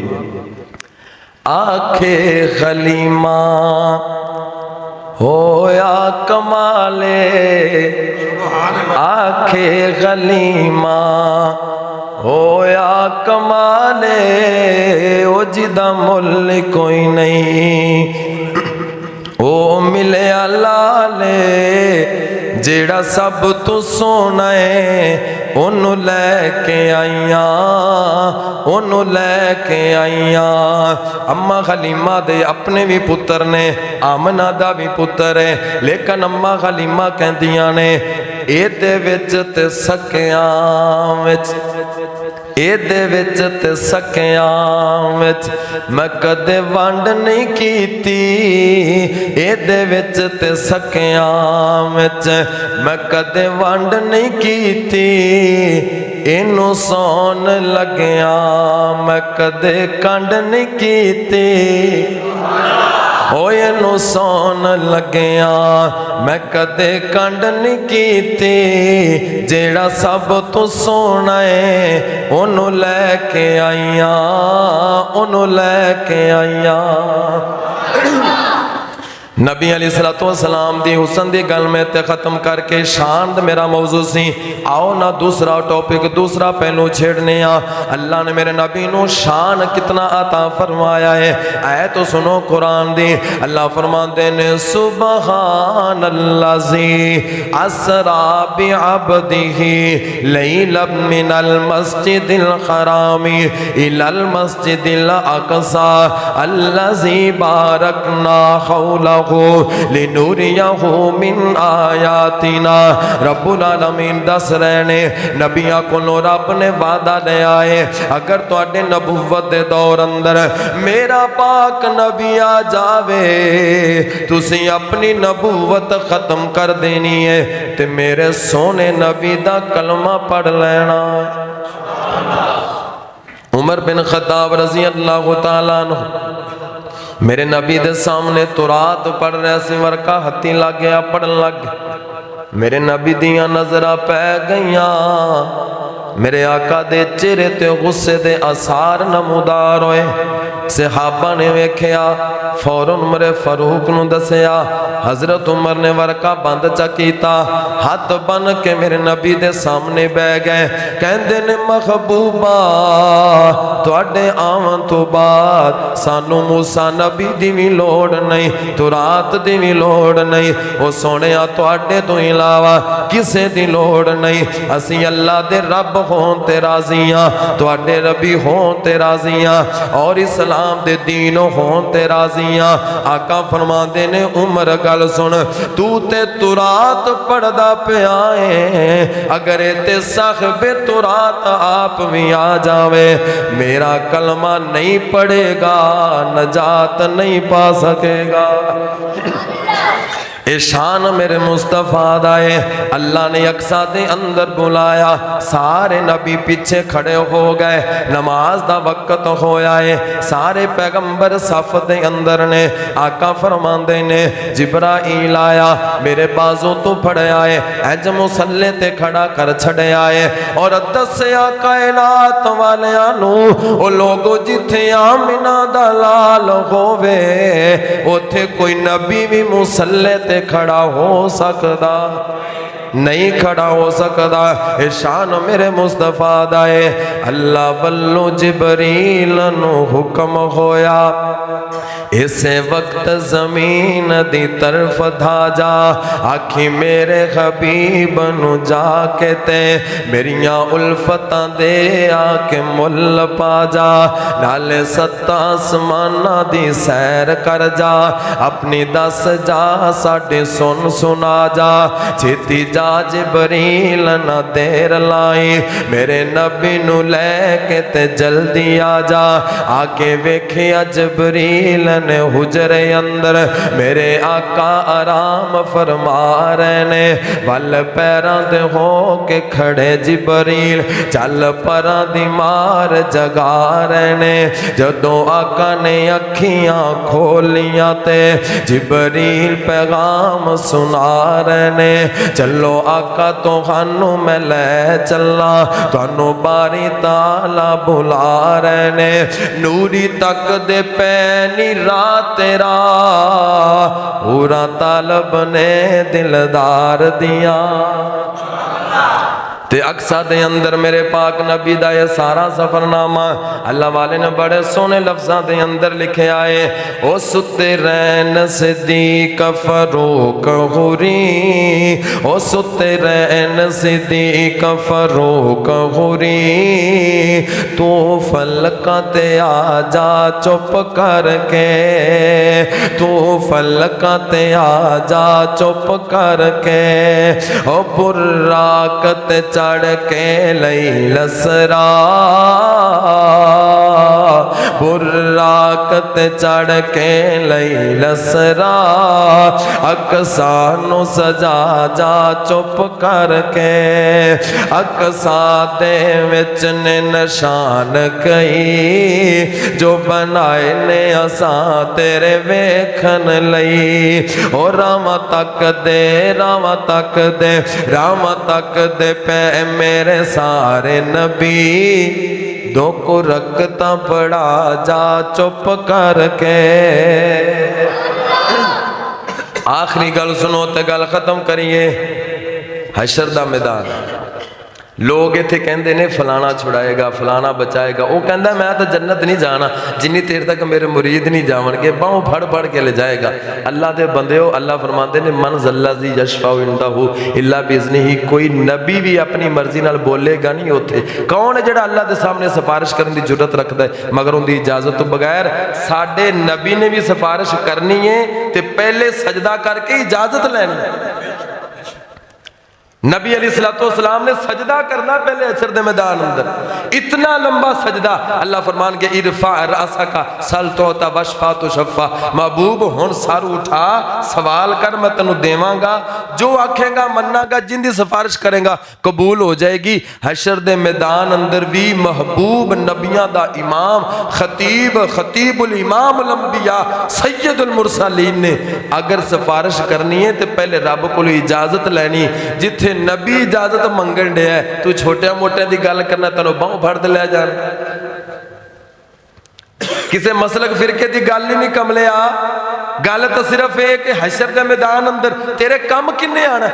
[SPEAKER 3] आखे खलीमा होया कमाले आखे खलीमा होया कमाले ओ जिदा मुल कोई नहीं ओ मिले लाले जेड़ा सब तू सोना है ओनू लैके आईयां ओनू लैके आईयां अम्मा खलीमा दे अपने भी पुत्र ने आमना दा भी पुत्र है लेकिन अम्मा खलीमा कहंदियां ने एदे विच ते सकियां विच एदे विच ते सकियां विच मैं कदे वंड नहीं कीती एदे विच ते सकियां विच मैं कदे वंड नहीं कीती इनू सौन लगिया मैं कदे कंड नहीं कीती ओए नू सौन लगिया मैं कदे कंड नहीं कीती जेड़ा सब तू सोना है ओनू लैके आईयां ओनू लैके आईयां नबी अलैहिस्सलाम दी हुसन दी गल में ते ख़त्म करके शान मेरा मौजू सी। आओ ना दूसरा टॉपिक दूसरा पहलू छेड़ने अल्लाह ने मेरे नबी नू शान कितना अता फरमाया है। ऐ तो सुनो कुरान दी, अल्लाह फरमाते ने सुबहानल्लाज़ी अस्रा बि अब्दिही लैलन मिनल मस्जिदिल हरामी इलल मस्जिदिल अक़सा अल्लज़ी बारकना हौला लिनूरियहु मिन आयातिना। रब्बुल आलमीन दस रहे ने नबियां कोलों रब ने वादा लिया है, अगर तुहाडे नबुव्वत दे दौर अंदर मेरा पाक नबी आ जावे तुसी अपनी नबुव्वत खत्म कर देनी है ते मेरे सोने नबी दा कलमा पढ़ लेना। उमर बिन खत्ताब रजी अल्लाह तआला अन्हु मेरे नबी दे सामने तुरात पढ़ रहा सी, वरका हत्ती लग गया, पढ़न लग गया। मेरे नबी दियां नजरां पै गईयां, मेरे आका दे चेहरे ते गुस्से दे आसार नमूदार होए। सहाबा ने वेख्या, फौरन उमर फारूक नूं दसिया। हजरत उमर ने वरका बंद चा कीता, हाथ बन के मेरे नबी दे सामने बह गए। कहंदे ने महबूबा तुहाडे आवन तो बाद सानू मूसा नबी दी भी लोड़ नहीं, तुरात दी भी लोड़ नहीं, ओ सोहणिया तुहाडे तो इलावा किसे दी लोड़ नहीं। असीं अल्लाह दे रब होन ते राज़ी हां, तुहाडे रबी होन ते राज़ी हां और इस्लाम दे दीन होन ते राज़ी हां। आका फरमांदे ने उमर गल सुन, तू ते तुरात पढ़दा पिया है, अगर ते साहिबे तुरात आप भी आ जावे मेरा कलमा नहीं पढ़ेगा नजात नहीं पा सकेगा। ए शान मेरे मुस्तफा दा है। अल्लाह ने अक्सा दे अंदर बुलाया, सारे नबी पीछे खड़े हो गए, नमाज दा वक्त होया है, सारे पैगंबर सफ दे अंदर ने। आका फरमांदे ने जिब्राईल आया, मेरे बाजू तो फड़या है, अज मुसल्ले ते खड़ा कर छड़या है और दस्या कायनात वालियां नू ओ लोगो जिथे आमिना दा लाल होवे उथे कोई नबी भी मुसल्ले ते खड़ा हो सकदा नहीं, खड़ा हो सकदा। ए शान मेरे मुस्तफा दा है। अल्लाह वल्लो जिबरील नू हुक्म होया, इसे वक्त जमीन दी तरफ धा जा, आखी मेरे हबीब नू जाके ते मेरिया उल्फतां दे आके मुल पा जा, नाले सत्ता आसमाना दी सैर कर जा, अपनी दस जा साडे सुन सुना जा, छेती जा जिबरील ना देर लाई, मेरे नबी नू लैके ते जल्दी आ जा। आके वेखिया जिबरील ने हुजरे अंदर मेरे आका आराम फरमा रहे ने, वल पैरां ते हो के खड़े जिबरील चल परां दी मार जगा रहे ने। जदों आका ने अखियां खोलियां ते जिबरील पैगाम सुना रहे ने, चलो आका तुहानू मैं लै चला, तुहानू बारी ताला बुला रहे ने। नूरी तक दे पैनी रात तेरा पूरा तालब ने दिलदार दिया। ते अक्सा दे अंदर मेरे पाक नबी दा ये सारा सफरनामा अल्लाह वाले ने बड़े सोहने लफ्ज़ां दे अंदर लिखे आए। ओ सुते रैन सिद्दीक फरूक हुरी, ओ सुते रैन सिद्दीक फरूक हुरी, तू फलका ते आ जा चुप करके, तू फलका ते आ जा चुप करके, ओ बुर्राकत चढ़ के लई लसरा, बुर्राकत चढ़ के लई लसरा, अक्सा नू सजा जा चुप करके, अक्सा दे विच ने निशान कई जो बनाए ने असां तेरे वेखन लई। ओ रामा तक दे, रामा तक दे, रामा तक दे पे मेरे सारे नबी, दो को रखता पड़ा जा चुप करके। आखिरी गल सुनो तो गल खत्म करिए। हशर दा मैदान, लोग इत्थे कहते ने फलाना छुड़ाएगा, फलाना बचाएगा। वो कहता मैं तो जन्नत नहीं जाना जिन्नी देर तक मेरे मुरीद नहीं जावणगे, बाहों फड़ फड़ के ले जाएगा। अल्लाह दे बंदे हो, अल्लाह फरमाते ने मन ज़ल्लज़ी यशफ़ाउ इंदहु इल्ला बिइज़्निही। कोई नबी भी अपनी मर्जी नाल बोलेगा नहीं उत्थे। कौन है जिहड़ा अल्लाह दे सामने सिफारिश करने की जुर्रत रखता है मगर उनकी इजाजत तो बगैर? साडे नबी ने भी सिफारिश करनी है तो पहले सजदा करके इजाजत लैनी है। नबी अलैहिस्सलाम ने सजदा करना पहले हशर दे मैदान अंदर, इतना लंबा सजदा। अल्लाह फरमान के इरफा रअसका सल तोता वशफा तो शफा। महबूब हुण सर उठा सवाल कर, मैं तेनू देवांगा। जो आखेगा मन्नागा, जिंदी सिफारिश करेगा कबूल हो जाएगी। हशर दे मैदान अंदर भी महबूब नबियां दा इमाम खतीब खतीबुल इमाम लंबिया सैयदुल मुरसलीन ने अगर सिफारिश करनी है तो पहले रब को इजाजत लैनी। जिथे नबी इजाजत मंगन डे है, तू छोटे मोटे की गल करना, तेन बाहों फड़ दे लै जान। किसी मसलक फिरके की गल ही नहीं कमलिया। गल तो सिर्फ है कि हशर के मैदान अंदर तेरे कम किन्ने आना।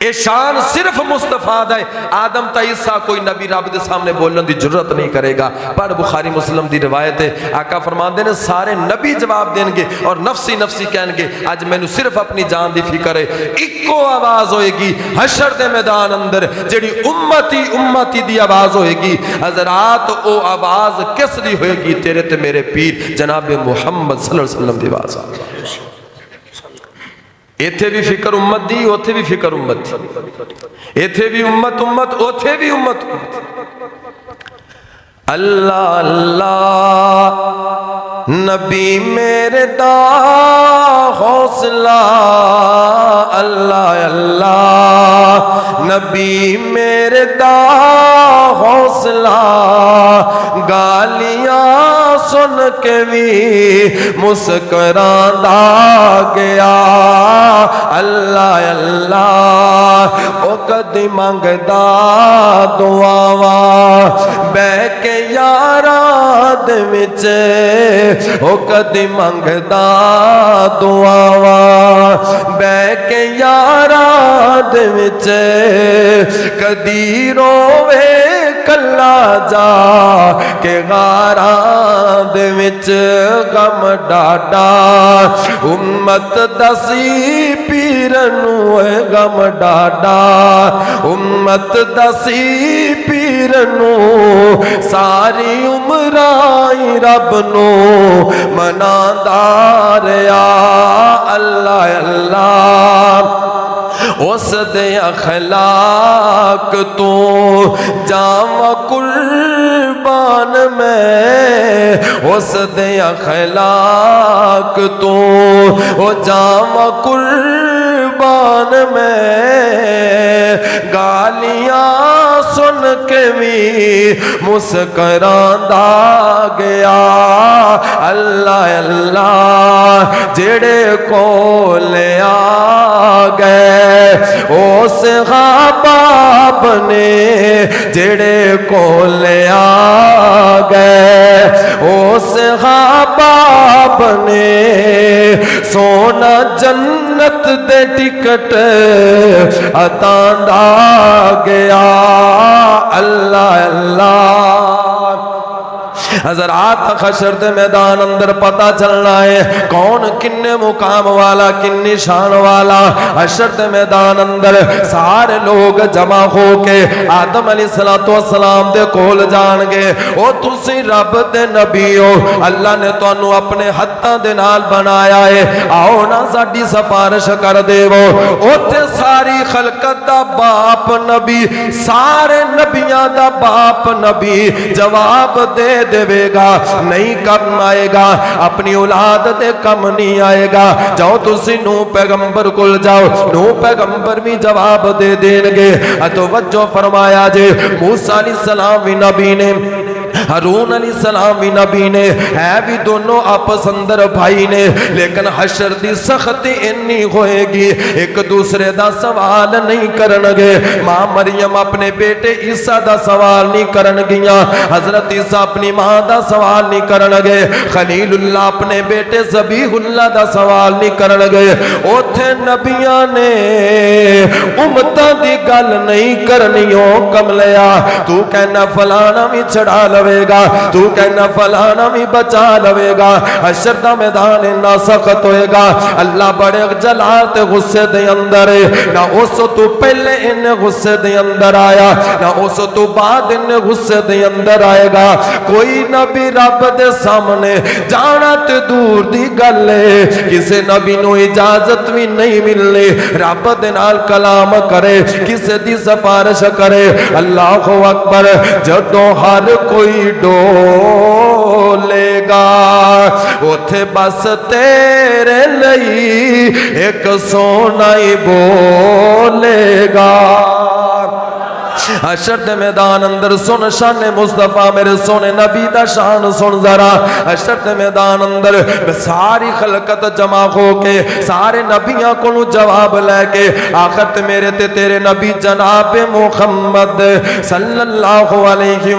[SPEAKER 3] ये शान सिर्फ मुस्तफा दा है। आदम ता ईसा कोई नबी रब के सामने बोलने की जरूरत नहीं करेगा। पर बुखारी मुस्लिम की रिवायत है, आका फरमाते ने सारे नबी जवाब देंगे और नफसी नफसी कहेंगे अज मैनू सिर्फ अपनी जान की फिक्र है। इको आवाज होएगी हशर के मैदान अंदर, जिहड़ी उम्मती उम्मती की आवाज होएगी। हजरात वो आवाज किस दी होएगी? तेरे ते मेरे पीर जनाब मुहम्मद सल्लल्लाहु अलैहि वसल्लम की आवाज। इत्थे भी फिक्र उम्मत दी, उथे भी फिक्र उम्मत दी। इत्थे भी उम्मत उम्मत, उथे भी उम्मत उम्मत। अल्लाह अल्लाह नबी मेरे दा हौसला, अल्लाह अल्लाह नबी मेरे दा हौसला। गालियां सुन के भी मुस्करांदा गया। अल्लाह अल्लाह ओ कदी मंगदा दुआवा बह के यारा दे विच, ओ कदी मंगदा दुआवा बह के यारा दे विच। कदी रोवे कल्ला जा के गारा दे विच गम डाडा। उम्मत दसी पीर नू गम डाडा, उम्मत दसी पीर नू सारी उमराई रब नू मनांदा रहा। अल्लाह अल्लाह उस दे अखलाक तो जावा कुर्बान में, उस दे अखलाक तो ओ जावा कुर्बान में। गालियां सुन के भी मुस्करांदा गया। अल्लाह अल्लाह जेड़े कोल आ गए उस बाप ने, जेड़े कोल आ गए उस बाप ने। सोना जन्नत दे टिकट अतांदा गया। अल्लाह अल्लाह हज़रात हशर दे मैदान अंदर पता चलना है कौन किन्ने मुकाम वाला किन्नी शान वाला। हशर दे मैदान अंदर सारे लोग जमा हो के आदम अलैहिस्सलाम दे कोल जाणगे। ओ तुसी रब दे नबी हो, अल्लाह ने तुहानू अपने हत्थां दे नाल बनाया है, आओ ना साडी सिफारिश कर देवो। उत्थे सारी खलकत दा बाप नबी, सारे नबियां दा बाप नबी जवाब दे देवेगा, नहीं कम आएगा, अपनी औलाद दे कम नहीं आएगा। जाओ तुसी नूह पैगंबर कोल जाओ, नूह पैगंबर भी जवाब दे देंगे। तवज्जो फरमाया जे मूसा अलैहिस्सलाम भी नबी ने हारून अलैहिस्सलाम भी नबी ने, है भी दोनों आपस अंदर भाई ने, लेकिन हशर दी सख्ती इन्नी होएगी एक दूसरे दा सवाल नहीं करनगे। मां मरियम अपने बेटे ईसा दा सवाल नहीं करनगियां, हजरत ईसा अपनी मां दा सवाल नहीं करनगे, खलीलुल्लाह अपने बेटे ज़बीहुल्लाह दा सवाल नहीं करनगे। उथे नबियां ने उम्मतां दी गल नहीं करनी। ओ कमलिया तू कहना फलाना भी छड़ा लवेगा, तू कहना फलाना भी बचा लवेगा, हशर दा मैदान इन्ना सख्त होएगा। अल्लाह बड़े जलाल ते गुस्से दे अंदर है, ना उस तो पहले इन्ने गुस्से दे अंदर आया, ना उस तो बाद इन्ने गुस्से दे अंदर आएगा। कोई नबी रब दे सामने जाना ते दूर दी गल है, किसी नबी नू इजाजत भी नहीं मिलनी रब दे नाल कलाम करे, किसी दी सिफारिश करे। अल्लाह अकबर। जदों हर कोई डोलेगा उथे बस तेरे लई एक सोना ही बोलेगा। हशर दे मैदान अंदर सुन शान मुस्तफा मेरे सोने नबी दा शान सुन जरा। हशर दे मैदान अंदर सारी खलकत जमा हो के सारे नबियां को जवाब लैके आखिर ते मेरे ते तेरे नबी जनाब मुहम्मद सल्लल्लाहु अलैहि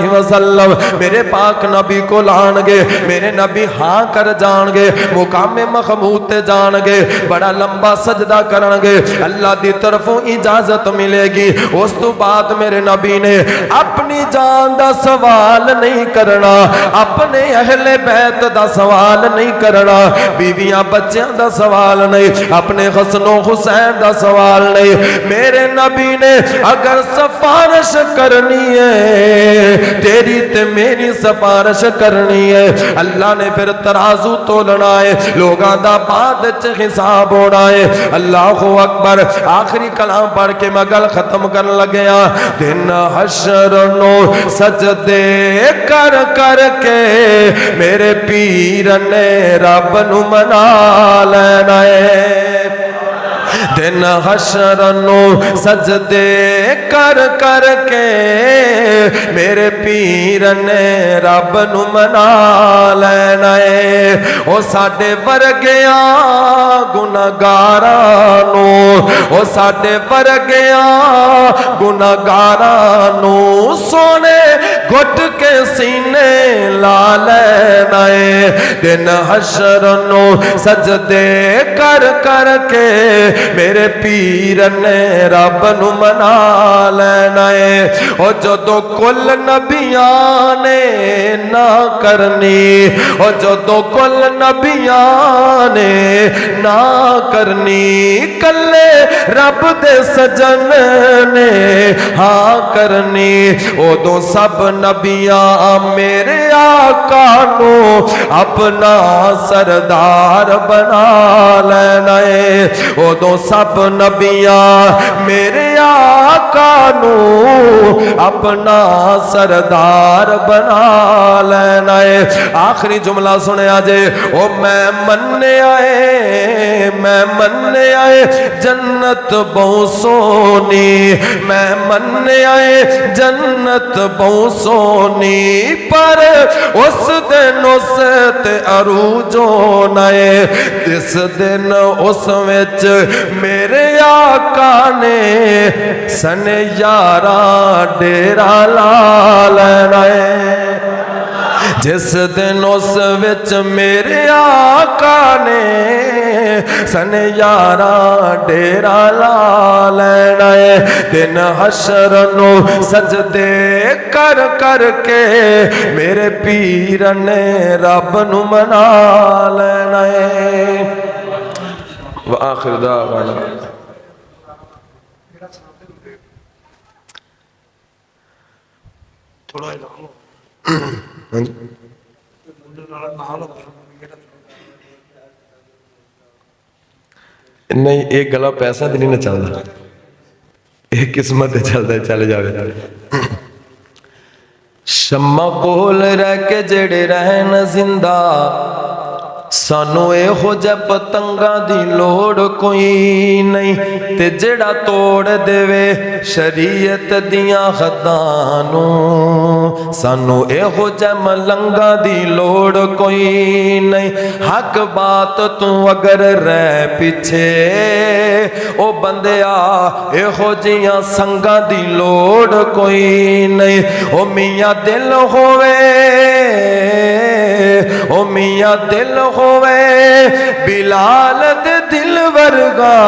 [SPEAKER 3] वसल्लम मेरे पाक नबी को लाणगे। मेरे नबी हाँ कर जाणगे, मुकामे महमूद ते जाणगे, बड़ा लंबा सजदा करनगे, अल्लाह दी तरफों इजाजत मिलेगी। उस तो बाद मेरे नबी ने अपनी जान दा सवाल नहीं करना, अपने अहले बैत दा सवाल नहीं करना, बीवियां बच्चों दा सवाल नहीं, अपने हसनो हुसैन दा सवाल नहीं। मेरे नबी ने अगर सिफारिश करनी है तेरी ते मेरी सिफारिश करनी है, अल्लाह ने फिर तराजू तोलना है, लोगों दा बाद च हिसाब होना है। अल्लाह अकबर। आखिरी कलाम पढ़ के मैं गल खत्म कर लगे। दिन हशर नो सजदे कर कर के मेरे पीर ने रब नु मना लेना है। दिन हशर नो सजदे कर कर के मेरे पीर ने रब नु मना लेना है। ओ साडे वर्गिया गुनाहगारां नु, ओ साडे वर्गिया गुनाहगारां नु सोने घुट के सीने ला लेना है। दिन हशर नु सजदे कर कर के मेरे पीर ने रब नु मना लेना है। ओ जदों कुल नबियां ने ना करनी, ओ जदों कुल नबियां ने ना करनी, कल्ले रब दे सजन ने हाँ करनी, उदों सब नबियां मेरे आका नू अपना सरदार बना लेना है। उदों सब नबियां मेरे आका नू अपना सरदार बना लेना है। आखिरी जुमला सुनिया जे। ओ मैं मन्ने आए, मैं मन्ने आए जन्नत बहु सोनी, मैं मन्ने आए जन्नत बहु सोनी, पर उस दिन उस ते अरूज होना है, जिस दिन उस विच मेरे आका ने सने यारा डेरा ला लेना है। जिस दिन उस विच मेरे आका ने सने यारा डेरा ला लेना है। दिन हशर नो सजदे कर कर के मेरे पीर ने रब नु मना लेना है। व आखिर दावाना नहीं, एक गला पैसा तो नहीं ना चलता, एक किस्मत चलता चल जाए। शम्मा कोल रह के जेड़े रहन जिंदा, सानू इहो जिहा पतंगा दी लोड़ कोई नहीं, ते जेड़ा तोड़ देवे शरीयत दियां हदां नूं। सानू इहो जिहा मलंगा दी लोड़ कोई नहीं। हक बात तू अगर रह पिछे ओ बंदिया इहो जिहां संगां दी लोड़ कोई नहीं। ओ मियां दिल होवे, ओ मियां दिल होवे बिलाल दे दिल वर्गा,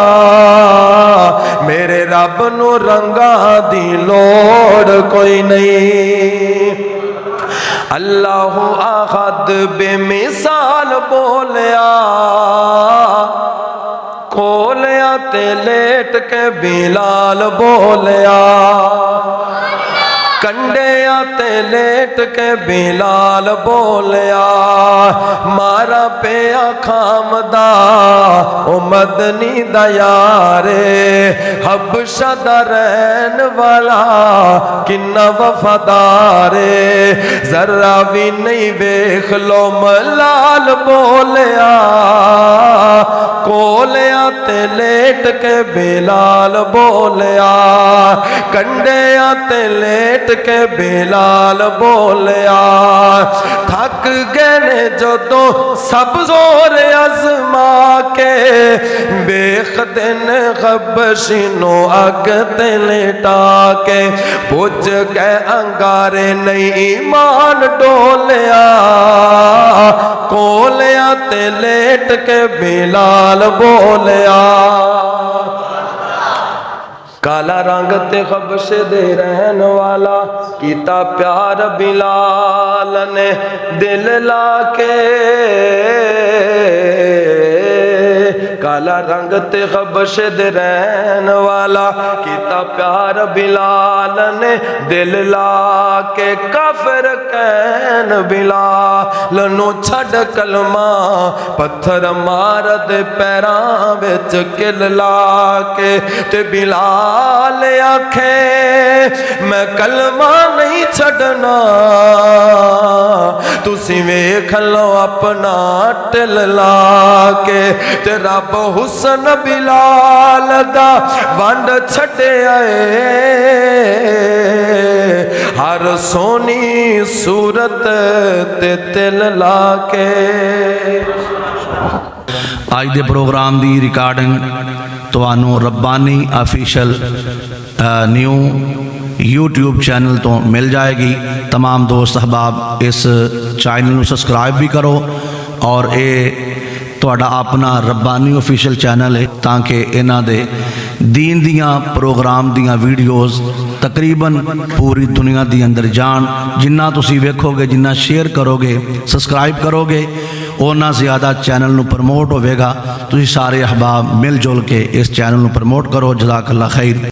[SPEAKER 3] मेरे रब नू रंगा दी लोड़ कोई नहीं। अल्लाह अहद बेमिसाल बोलिया, खोलिया ते लेट के बिलाल बोलिया, कंडिया ते लेट के बिलाल बोलिया। मारा पिया खामदा ओ मदनी दा यारे, हबशा दा रहन वाला किन्ना वफादारे। जरा भी नहीं वेख लो मलाल बोलिया, कोलिया ते लेट के बिलाल बोलिया, कंडिया ते लेट के बिलाल बोलिया। थक गए ने जदों सब जोर अजमा के, बेखदे ने खबशी नो अग ते लेटा के। पुज गए अंगारे नहीं ईमान डोलिया, कोलिया ते लेट के बिलाल बोलिया। काला रंग ते खबशे दे रहन वाला, कीता प्यार बिलाल ने दिल लाके। काला रंग ते खबशे दे रहन वाला, कीता प्यार बिलाल ने दिल लाके। काफिर कहन बिलाल नू छड़ कलमा, पत्थर मार दे पैरां विच किल लाके। ते बिलाल आखे मैं कलमा नहीं छड़ना, तुसी वेख लो अपना टिल लाके। ते रब हुसन बिलाल दा वंड छड़िया हर सोनी सूरत ते तिल लाके।
[SPEAKER 2] ਅੱਜ ਦੇ ਪ੍ਰੋਗਰਾਮ ਦੀ ਰਿਕਾਰਡਿੰਗ ਤੁਹਾਨੂੰ Rabbani official new YouTube channel ਤੋਂ ਮਿਲ ਜਾਏਗੀ। तमाम दोस्त अहबाब इस चैनल ਨੂੰ ਸਬਸਕ੍ਰਾਈਬ ਵੀ ਕਰੋ और ਇਹ ਤੁਹਾਡਾ ਆਪਣਾ ਰੱਬਾਨੀ ਆਫੀਸ਼ੀਅਲ ਚੈਨਲ ਹੈ ਤਾਂ ਕਿ ਇਹਨਾਂ ਦੇ दीन दियाँ प्रोग्राम दियाँ वीडियोज़ तकरीबन पूरी दुनिया के अंदर जान। जिन्ना तुसी वेखोगे, जिन्ना शेयर करोगे, सब्सक्राइब करोगे, उन्ना ज़्यादा चैनल नू प्रमोट होवेगा। तुसी सारे अहबाब मिल जुल के इस चैनल नू प्रमोट करो। जज़ाकल्लाह खैर।